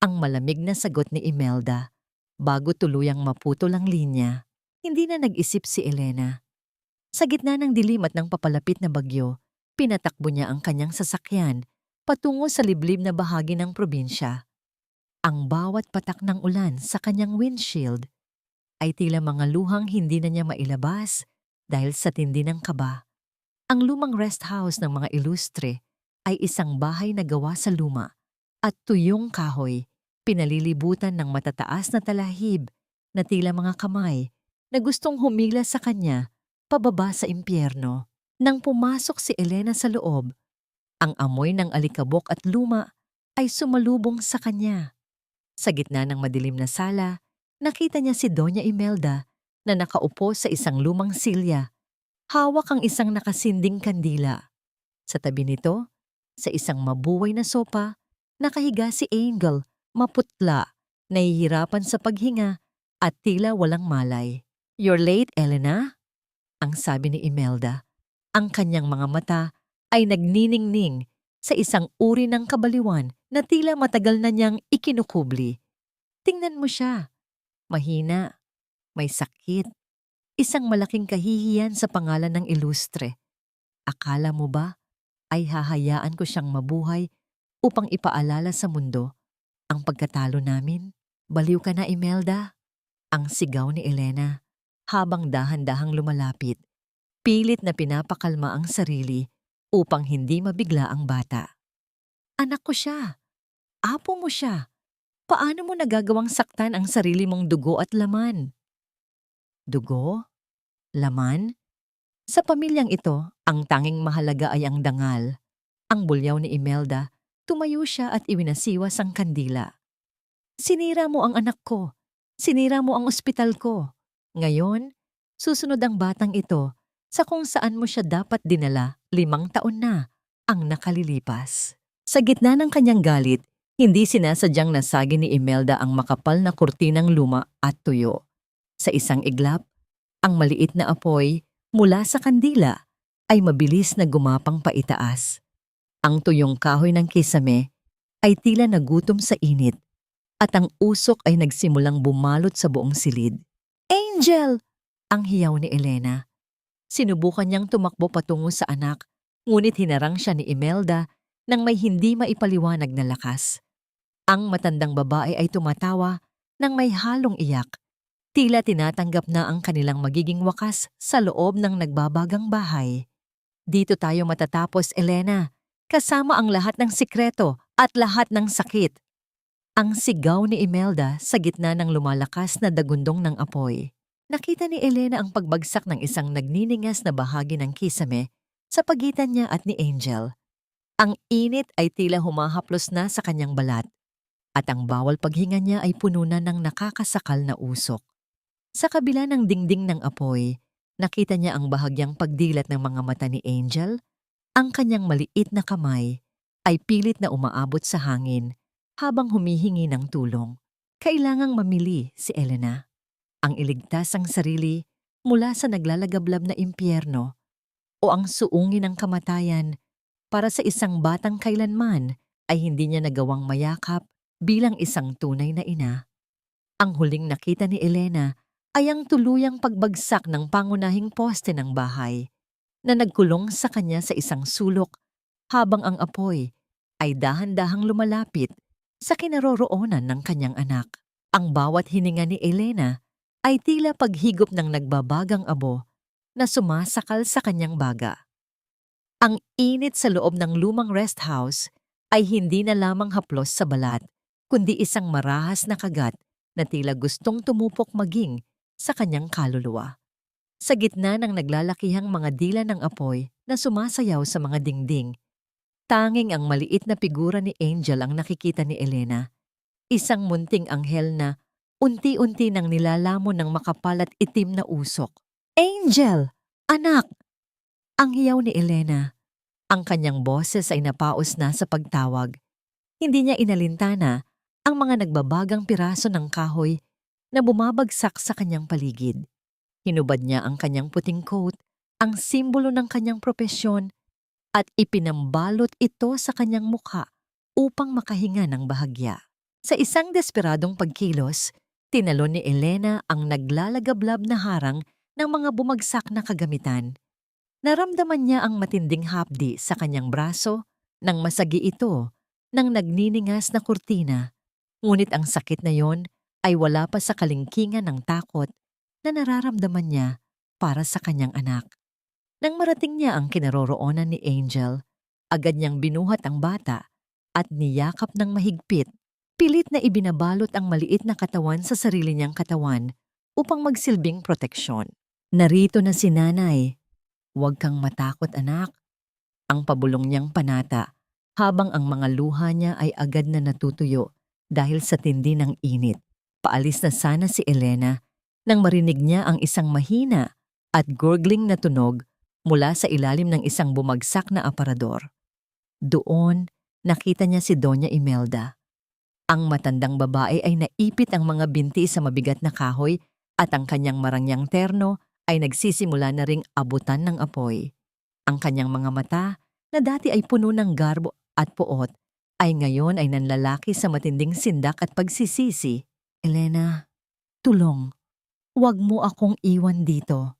Ang malamig na sagot ni Imelda bago tuluyang maputol ang linya. Hindi na nag-isip si Elena. Sa gitna ng dilim at ng papalapit na bagyo, pinatakbo niya ang kanyang sasakyan patungo sa liblib na bahagi ng probinsya. Ang bawat patak ng ulan sa kanyang windshield ay tila mga luhang hindi na niya mailabas dahil sa tindi ng kaba. Ang lumang rest house ng mga ilustre ay isang bahay na gawa sa luma at tuyong kahoy, pinalilibutan ng matataas na talahib na tila mga kamay na gustong humila sa kanya pababa sa impyerno. Nang pumasok si Elena sa loob, ang amoy ng alikabok at luma ay sumalubong sa kanya. Sa gitna ng madilim na sala, nakita niya si Doña Imelda na nakaupo sa isang lumang silya. Hawak ang isang nakasinding kandila. Sa tabi nito, sa isang mabuhay na sopa, nakahiga si Angel, maputla, nahihirapan sa paghinga at tila walang malay. "You're late, Elena?" ang sabi ni Imelda. Ang kanyang mga mata ay nagniningning sa isang uri ng kabaliwan na tila matagal na niyang ikinukubli. Tingnan mo siya. Mahina, may sakit, isang malaking kahihiyan sa pangalan ng ilustre. Akala mo ba ay hahayaan ko siyang mabuhay upang ipaalala sa mundo ang pagkatalo namin? Baliw ka na, Imelda, ang sigaw ni Elena habang dahan-dahang lumalapit. Pilit na pinapakalma ang sarili upang hindi mabigla ang bata. Anak ko siya. Apo mo siya. Paano mo nagagawang saktan ang sarili mong dugo at laman? Dugo? Laman? Sa pamilyang ito, ang tanging mahalaga ay ang dangal. Ang bulyaw ni Imelda, tumayo siya at iwinasiwas ang kandila. Sinira mo ang anak ko. Sinira mo ang ospital ko. Ngayon, susunod ang batang ito sa kung saan mo siya dapat dinala 5 taon na ang nakalilipas. Sa gitna ng kanyang galit, hindi sinasadyang nasagi ni Imelda ang makapal na kurtinang luma at tuyo. Sa isang iglap, ang maliit na apoy mula sa kandila ay mabilis na gumapang paitaas. Ang tuyong kahoy ng kisame ay tila nagutom sa init at ang usok ay nagsimulang bumalot sa buong silid. Angel! Ang hiyaw ni Elena. Sinubukan niyang tumakbo patungo sa anak, ngunit hinarang siya ni Imelda nang may hindi maipaliwanag na lakas. Ang matandang babae ay tumatawa nang may halong iyak. Tila tinatanggap na ang kanilang magiging wakas sa loob ng nagbabagang bahay. Dito tayo matatapos, Elena, kasama ang lahat ng sikreto at lahat ng sakit. Ang sigaw ni Imelda sa gitna ng lumalakas na dagundong ng apoy. Nakita ni Elena ang pagbagsak ng isang nagniningas na bahagi ng kisame sa pagitan niya at ni Angel. Ang init ay tila humahaplos na sa kanyang balat at ang bawal paghinga niya ay puno na ng nakakasakal na usok. Sa kabila ng dingding ng apoy, nakita niya ang bahagyang pagdilat ng mga mata ni Angel. Ang kanyang maliit na kamay ay pilit na umaabot sa hangin habang humihingi ng tulong. Kailangang mamili si Elena. Ang iligtas ang sarili mula sa naglalagablab na impyerno o ang suungin ng kamatayan para sa isang batang kailanman ay hindi niya nagawang mayakap bilang isang tunay na ina. Ang huling nakita ni Elena ay ang tuluyang pagbagsak ng pangunahing poste ng bahay na nagkulong sa kanya sa isang sulok habang ang apoy ay dahan-dahang lumalapit sa kinaroroonan ng kanyang anak. Ang bawat hininga ni Elena ay tila paghigop ng nagbabagang abo na sumasakal sa kanyang baga. Ang init sa loob ng lumang rest house ay hindi na lamang haplos sa balat, kundi isang marahas na kagat na tila gustong tumupok maging sa kanyang kaluluwa. Sa gitna ng naglalakihang mga dila ng apoy na sumasayaw sa mga dingding, tanging ang maliit na figura ni Angel ang nakikita ni Elena, isang munting anghel na unti-unti nang nilalamon ng makapal at itim na usok. Angel! Anak! Ang hiyaw ni Elena. Ang kanyang boses ay napaos na sa pagtawag. Hindi niya inalintana ang mga nagbabagang piraso ng kahoy na bumabagsak sa kanyang paligid. Hinubad niya ang kanyang puting coat, ang simbolo ng kanyang propesyon, at ipinambalot ito sa kanyang mukha upang makahinga ng bahagya. Sa isang desperadong pagkilos, tinalon ni Elena ang naglalagablab na harang ng mga bumagsak na kagamitan. Naramdaman niya ang matinding hapdi sa kanyang braso nang masagi ito ng nagniningas na kurtina. Ngunit ang sakit na yon ay wala pa sa kalingkingan ng takot na nararamdaman niya para sa kanyang anak. Nang marating niya ang kinaroroonan ni Angel, agad niyang binuhat ang bata at niyakap ng mahigpit. Pilit na ibinabalot ang maliit na katawan sa sarili niyang katawan upang magsilbing proteksyon. Narito na si nanay. Huwag kang matakot, anak. Ang pabulong niyang panata habang ang mga luha niya ay agad na natutuyo dahil sa tindi ng init. Paalis na sana si Elena nang marinig niya ang isang mahina at gurgling na tunog mula sa ilalim ng isang bumagsak na aparador. Doon, nakita niya si Doña Imelda. Ang matandang babae ay naipit ang mga binti sa mabigat na kahoy at ang kanyang marangyang terno ay nagsisimula na ring abutan ng apoy. Ang kanyang mga mata, na dati ay puno ng garbo at puot, ay ngayon ay nanlalaki sa matinding sindak at pagsisisi. Elena, tulong. Huwag mo akong iwan dito.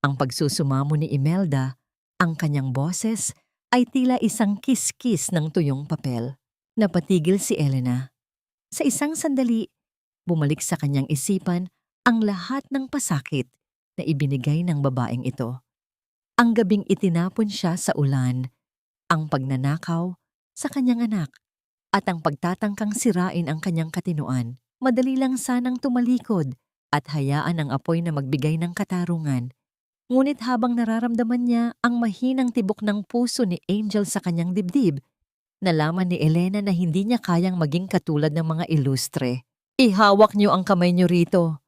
Ang pagsusumamo ni Imelda, ang kanyang boses, ay tila isang kiskis ng tuyong papel. Napatigil si Elena. Sa isang sandali, bumalik sa kanyang isipan ang lahat ng pasakit na ibinigay ng babaeng ito. Ang gabing itinapon siya sa ulan, ang pagnanakaw sa kanyang anak, at ang pagtatangkang sirain ang kanyang katinoan. Madali lang sanang tumalikod at hayaan ang apoy na magbigay ng katarungan. Ngunit habang nararamdaman niya ang mahinang tibok ng puso ni Angel sa kanyang dibdib, nalaman ni Elena na hindi niya kayang maging katulad ng mga ilustre. Ihawak niyo ang kamay niyo rito.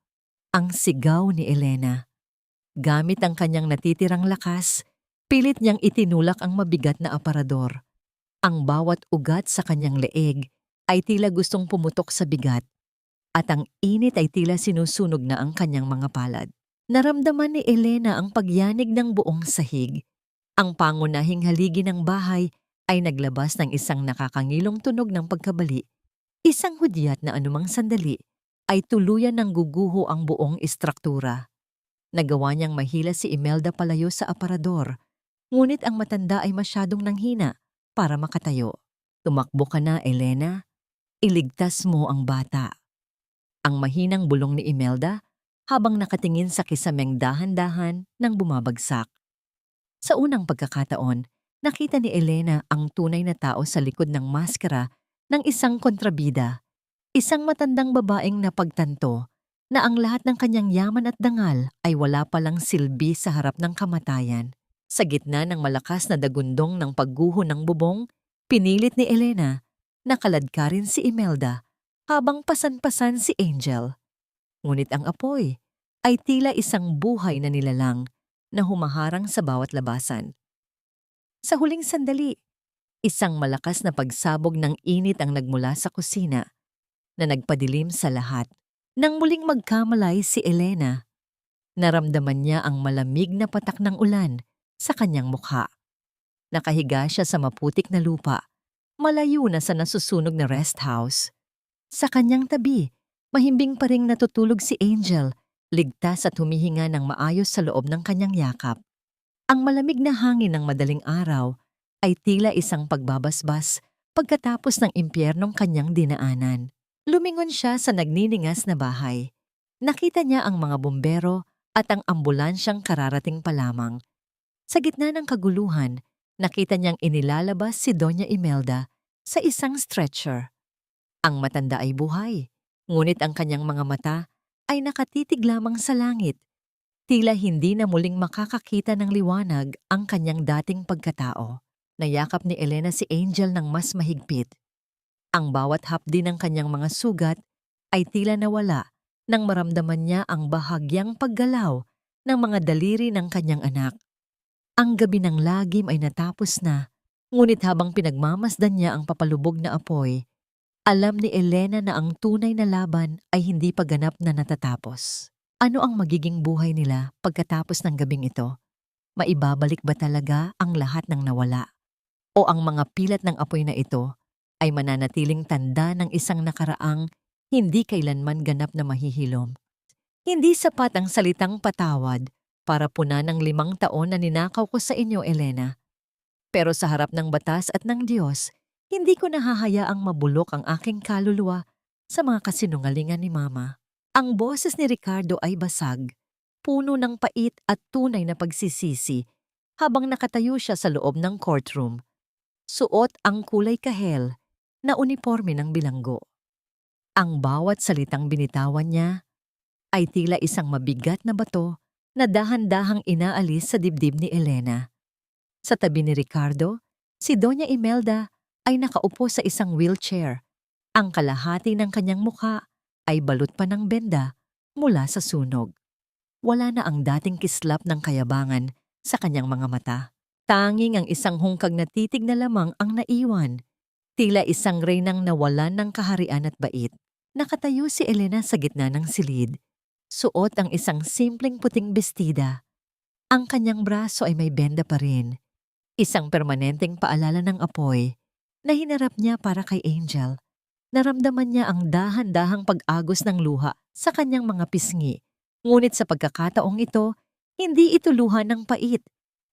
Ang sigaw ni Elena. Gamit ang kanyang natitirang lakas, pilit niyang itinulak ang mabigat na aparador. Ang bawat ugat sa kanyang leeg ay tila gustong pumutok sa bigat, at ang init ay tila sinusunog na ang kanyang mga palad. Naramdaman ni Elena ang pagyanig ng buong sahig. Ang pangunahing haligi ng bahay ay naglabas ng isang nakakangilong tunog ng pagkabali. Isang hudyat na anumang sandali ay tuluyan ng guguho ang buong istruktura. Nagawa niyang mahila si Imelda palayo sa aparador, ngunit ang matanda ay masyadong nanghina para makatayo. Tumakbo ka na, Elena. Iligtas mo ang bata. Ang mahinang bulong ni Imelda habang nakatingin sa kisameng dahan-dahan ng bumabagsak. Sa unang pagkakataon, nakita ni Elena ang tunay na tao sa likod ng maskara ng isang kontrabida, isang matandang babaeng napagtanto na ang lahat ng kanyang yaman at dangal ay wala palang silbi sa harap ng kamatayan. Sa gitna ng malakas na dagundong ng pagguho ng bubong, pinilit ni Elena na kaladkarin si Imelda habang pasan-pasan si Angel. Ngunit ang apoy ay tila isang buhay na nilalang na humaharang sa bawat labasan. Sa huling sandali, isang malakas na pagsabog ng init ang nagmula sa kusina na nagpadilim sa lahat. Nang muling magkamalay si Elena, naramdaman niya ang malamig na patak ng ulan sa kanyang mukha. Nakahiga siya sa maputik na lupa, malayo na sa nasusunog na rest house. Sa kanyang tabi, mahimbing pa ring natutulog si Angel, ligtas at humihinga ng maayos sa loob ng kanyang yakap. Ang malamig na hangin ng madaling araw ay tila isang pagbabasbas pagkatapos ng impyernong kanyang dinaanan. Lumingon siya sa nagniningas na bahay. Nakita niya ang mga bumbero at ang ambulansyang kararating pa lamang. Sa gitna ng kaguluhan, nakita niyang inilalabas si Doña Imelda sa isang stretcher. Ang matanda ay buhay, ngunit ang kanyang mga mata ay nakatitig lamang sa langit. Tila hindi na muling makakakita ng liwanag ang kanyang dating pagkatao. Nayakap ni Elena si Angel ng mas mahigpit. Ang bawat hapdi ng kanyang mga sugat ay tila nawala nang maramdaman niya ang bahagyang paggalaw ng mga daliri ng kanyang anak. Ang gabi ng lagim ay natapos na, ngunit habang pinagmamasdan niya ang papalubog na apoy, alam ni Elena na ang tunay na laban ay hindi pa ganap na natatapos. Ano ang magiging buhay nila pagkatapos ng gabing ito? Maibabalik ba talaga ang lahat ng nawala? O ang mga pilat ng apoy na ito ay mananatiling tanda ng isang nakaraang hindi kailanman ganap na mahihilom? Hindi sapat ang salitang patawad para puna ng 5 taon na ninakaw ko sa inyo, Elena. Pero sa harap ng batas at ng Diyos, hindi ko nahahayaang mabulok ang aking kaluluwa sa mga kasinungalingan ni Mama. Ang boses ni Ricardo ay basag, puno ng pait at tunay na pagsisisi habang nakatayo siya sa loob ng courtroom. Suot ang kulay kahel na uniforme ng bilanggo. Ang bawat salitang binitawan niya ay tila isang mabigat na bato na dahan-dahang inaalis sa dibdib ni Elena. Sa tabi ni Ricardo, si Doña Imelda ay nakaupo sa isang wheelchair. Ang kalahati ng kanyang mukha ay balot pa ng benda mula sa sunog. Wala na ang dating kislap ng kayabangan sa kanyang mga mata. Tanging ang isang hungkag na titig na lamang ang naiwan. Tila isang reynang nawalan ng kaharian at bait. Nakatayo si Elena sa gitna ng silid. Suot ang isang simpleng puting bestida. Ang kanyang braso ay may benda pa rin. Isang permanenteng paalala ng apoy na hinarap niya para kay Angel. Naramdaman niya ang dahan-dahang pag-agos ng luha sa kanyang mga pisngi. Ngunit sa pagkakataong ito, hindi ito luha ng pait.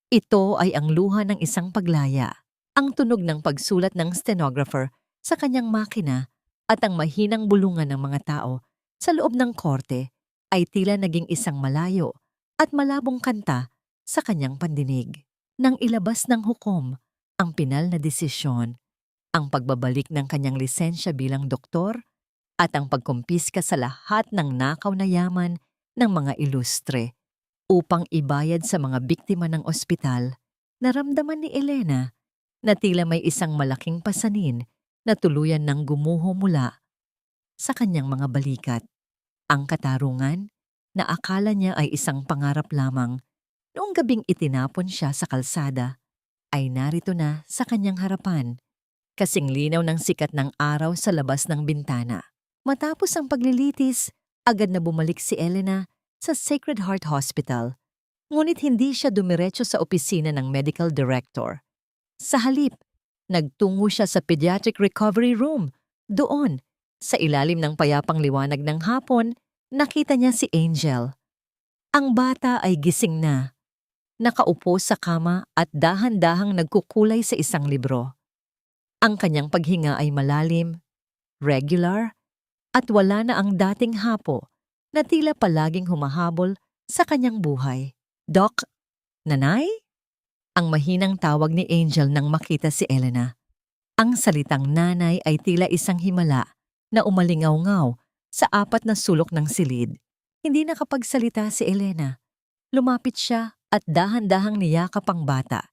Ito ay ang luha ng isang paglaya. Ang tunog ng pagsulat ng stenographer sa kanyang makina at ang mahinang bulungan ng mga tao sa loob ng korte ay tila naging isang malayo at malabong kanta sa kanyang pandinig. Nang ilabas ng hukom ang pinal na desisyon, ang pagbabalik ng kanyang lisensya bilang doktor at ang pagkumpiska sa lahat ng nakaw na yaman ng mga ilustre upang ibayad sa mga biktima ng ospital, naramdaman ni Elena na tila may isang malaking pasanin na tuluyan ng gumuho mula sa kanyang mga balikat. Ang katarungan na akala niya ay isang pangarap lamang noong gabing itinapon siya sa kalsada ay narito na sa kanyang harapan, kasing linaw ng sikat ng araw sa labas ng bintana. Matapos ang paglilitis, agad na bumalik si Elena sa Sacred Heart Hospital. Ngunit hindi siya dumiretso sa opisina ng medical director. Sa halip, nagtungo siya sa pediatric recovery room. Doon, sa ilalim ng payapang liwanag ng hapon, nakita niya si Angel. Ang bata ay gising na. Nakaupo sa kama at dahan-dahang nagkukulay sa isang libro. Ang kanyang paghinga ay malalim, regular, at wala na ang dating hapo na tila palaging humahabol sa kanyang buhay. "Doc, Nanay?" Ang mahinang tawag ni Angel nang makita si Elena. Ang salitang nanay ay tila isang himala na umalingaw-ngaw sa 4 na sulok ng silid. Hindi nakapagsalita si Elena. Lumapit siya at dahan-dahang niyakap ang bata.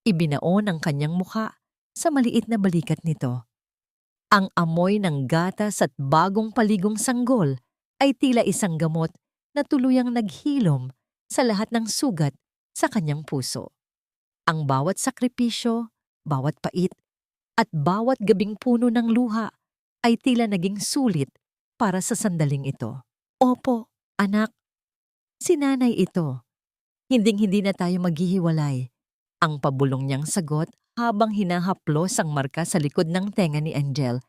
Ibinaon ang kanyang mukha sa maliit na balikat nito. Ang amoy ng gatas at bagong paligong sanggol ay tila isang gamot na tuluyang naghilom sa lahat ng sugat sa kanyang puso. Ang bawat sakripisyo, bawat pait, at bawat gabing puno ng luha ay tila naging sulit para sa sandaling ito. "Opo, anak. Si nanay ito. Hinding-hindi na tayo maghihiwalay." Ang pabulong niyang sagot habang hinahaplos ang marka sa likod ng tenga ni Angel.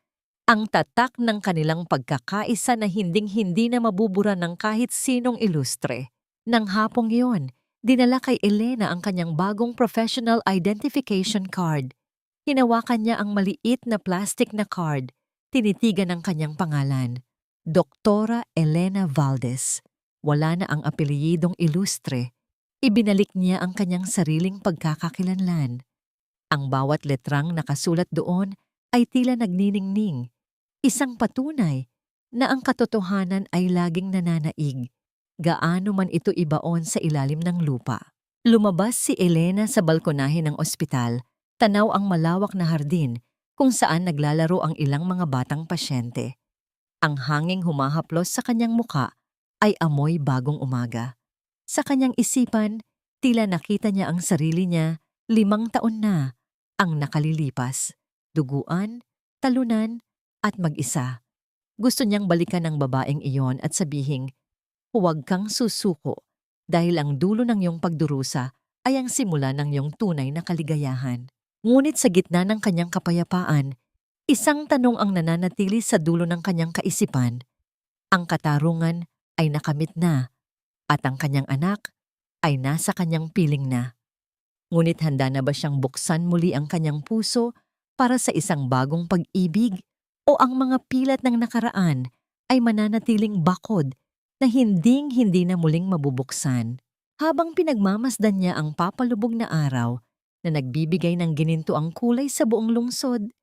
Ang tatak ng kanilang pagkakaisa na hinding-hindi na mabubura ng kahit sinong ilustre. Nang hapong iyon, dinala kay Elena ang kanyang bagong professional identification card. Hinawakan niya ang maliit na plastic na card. Tinitigan ang kanyang pangalan. Doktora Elena Valdez. Wala na ang apelyidong ilustre. Ibinalik niya ang kanyang sariling pagkakakilanlan. Ang bawat letrang nakasulat doon ay tila nagniningning. Isang patunay na ang katotohanan ay laging nananaig. Gaano man ito ibaon sa ilalim ng lupa. Lumabas si Elena sa balkonahe ng ospital, tanaw ang malawak na hardin kung saan naglalaro ang ilang mga batang pasyente. Ang hanging humahaplos sa kanyang muka ay amoy bagong umaga. Sa kanyang isipan, tila nakita niya ang sarili niya 5 taon na ang nakalilipas, duguan, talunan, at mag-isa. Gusto niyang balikan ang babaeng iyon at sabihing, huwag kang susuko dahil ang dulo ng iyong pagdurusa ay ang simula ng iyong tunay na kaligayahan. Ngunit sa gitna ng kanyang kapayapaan, isang tanong ang nananatili sa dulo ng kanyang kaisipan. Ang katarungan ay nakamit na at ang kanyang anak ay nasa kanyang piling na. Ngunit handa na ba siyang buksan muli ang kanyang puso para sa isang bagong pag-ibig o ang mga pilat ng nakaraan ay mananatiling bakod na hinding-hindi na muling mabubuksan? Habang pinagmamasdan niya ang papalubog na araw na nagbibigay ng ginintuang kulay sa buong lungsod,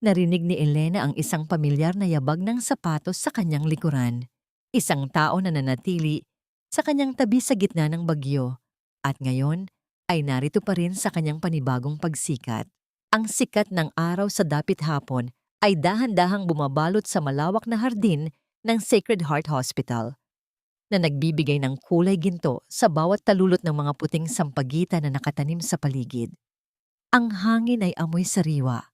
narinig ni Elena ang isang pamilyar na yabag ng sapatos sa kanyang likuran. Isang tao na nanatili sa kanyang tabi sa gitna ng bagyo at ngayon ay narito pa rin sa kanyang panibagong pagsikat. Ang sikat ng araw sa dapit hapon ay dahan-dahang bumabalot sa malawak na hardin ng Sacred Heart Hospital na nagbibigay ng kulay ginto sa bawat talulot ng mga puting sampagita na nakatanim sa paligid. Ang hangin ay amoy sariwa,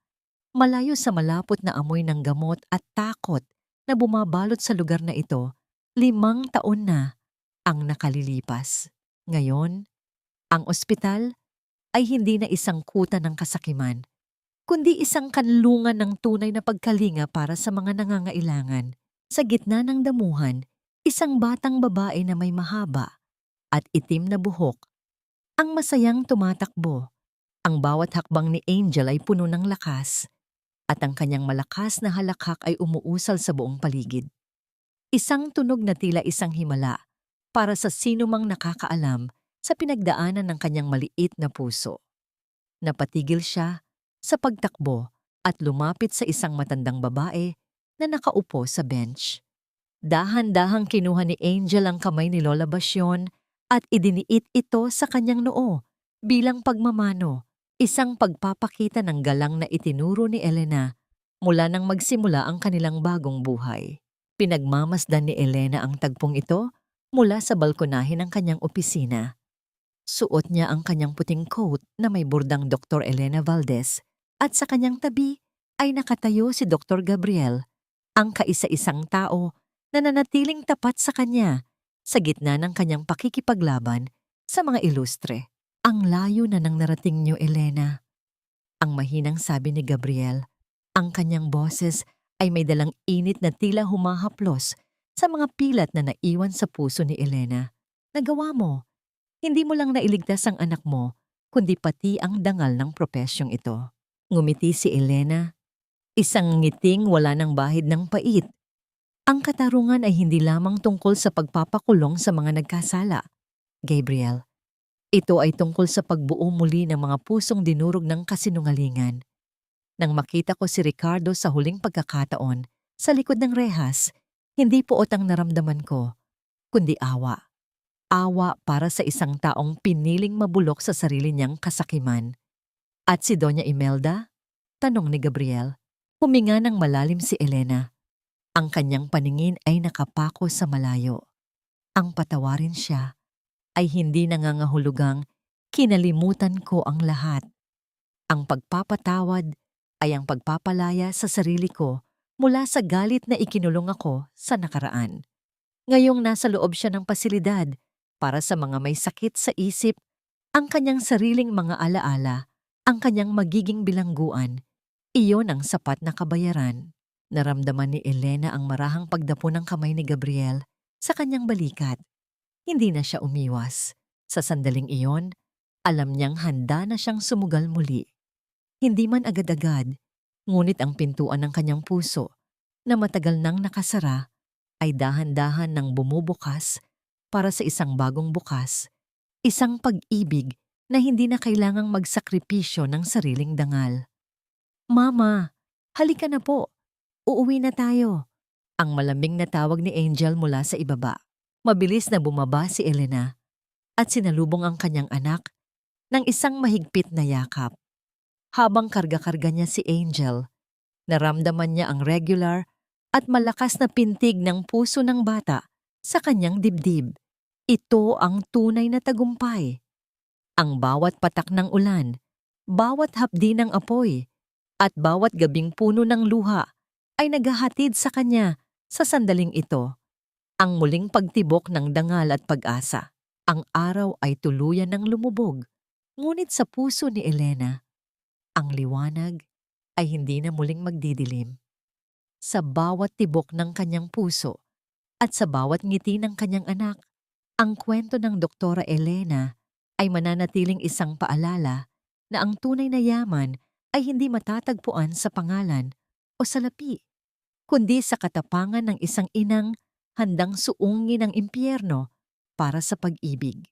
malayo sa malapot na amoy ng gamot at takot na bumabalot sa lugar na ito. 5 taon na ang nakalilipas. Ngayon, ang ospital ay hindi na isang kuta ng kasakiman, kundi isang kanlungan ng tunay na pagkalinga para sa mga nangangailangan. Sa gitna ng damuhan, isang batang babae na may mahaba at itim na buhok ang masayang tumatakbo. Ang bawat hakbang ni Angel ay puno ng lakas at ang kanyang malakas na halakhak ay umuusal sa buong paligid. Isang tunog na tila isang himala para sa sinumang nakakaalam sa pinagdaanan ng kanyang maliit na puso. Napatigil siya sa pagtakbo at lumapit sa isang matandang babae na nakaupo sa bench. Dahan-dahang kinuha ni Angel ang kamay ni Lola Basyon at idiniit ito sa kanyang noo bilang pagmamano, isang pagpapakita ng galang na itinuro ni Elena mula nang magsimula ang kanilang bagong buhay. Pinagmamasdan ni Elena ang tagpong ito mula sa balkonahe ng kanyang opisina. Suot niya ang kanyang puting coat na may burdang Dr. Elena Valdez at sa kanyang tabi ay nakatayo si Dr. Gabriel, ang kaisa-isang tao na nanatiling tapat sa kanya sa gitna ng kanyang pakikipaglaban sa mga ilustre. Ang layo na nang narating niyo, Elena. Ang mahinang sabi ni Gabriel. Ang kanyang boses ay may dalang init na tila humahaplos sa mga pilat na naiwan sa puso ni Elena. Nagawa mo. Hindi mo lang nailigtas ang anak mo, kundi pati ang dangal ng propesyong ito. Ngumiti si Elena, isang ngiting wala ng bahid ng pait. Ang katarungan ay hindi lamang tungkol sa pagpapakulong sa mga nagkasala, Gabriel. Ito ay tungkol sa pagbuo muli ng mga pusong dinurog ng kasinungalingan. Nang makita ko si Ricardo sa huling pagkakataon sa likod ng rehas, hindi poot ang naramdaman ko, kundi awa. Awa para sa isang taong piniling mabulok sa sarili niyang kasakiman. At si Doña Imelda? Tanong ni Gabriel. Huminga ng malalim si Elena. Ang kanyang paningin ay nakapako sa malayo. Ang patawarin siya ay hindi nangangahulugang kinalimutan ko ang lahat. Ang pagpapatawad ay ang pagpapalaya sa sarili ko mula sa galit na ikinulong ako sa nakaraan. Ngayong nasa loob siya ng pasilidad para sa mga may sakit sa isip, ang kanyang sariling mga alaala, ang kanyang magiging bilangguan, iyon ang sapat na kabayaran. Naramdaman ni Elena ang marahang pagdapo ng kamay ni Gabriel sa kanyang balikat. Hindi na siya umiwas. Sa sandaling iyon, alam niyang handa na siyang sumugal muli. Hindi man agad-agad, ngunit ang pintuan ng kanyang puso na matagal nang nakasara ay dahan-dahan nang bumubukas para sa isang bagong bukas, isang pag-ibig na hindi na kailangang magsakripisyo ng sariling dangal. Mama, halika na po. Uuwi na tayo. Ang malambing na tawag ni Angel mula sa ibaba. Mabilis na bumaba si Elena at sinalubong ang kanyang anak ng isang mahigpit na yakap. Habang karga-karga niya si Angel, naramdaman niya ang regular at malakas na pintig ng puso ng bata sa kanyang dibdib. Ito ang tunay na tagumpay. Ang bawat patak ng ulan, bawat hapdi ng apoy, at bawat gabing puno ng luha ay naghahatid sa kanya sa sandaling ito. Ang muling pagtibok ng dangal at pag-asa. Ang araw ay tuluyan ng lumubog, ngunit sa puso ni Elena, ang liwanag ay hindi na muling magdidilim. Sa bawat tibok ng kanyang puso at sa bawat ngiti ng kanyang anak, ang kwento ng Doktora Elena ay mananatiling isang paalala na ang tunay na yaman ay hindi matatagpuan sa pangalan o salapi, kundi sa katapangan ng isang inang handang suungin ang impyerno para sa pag-ibig.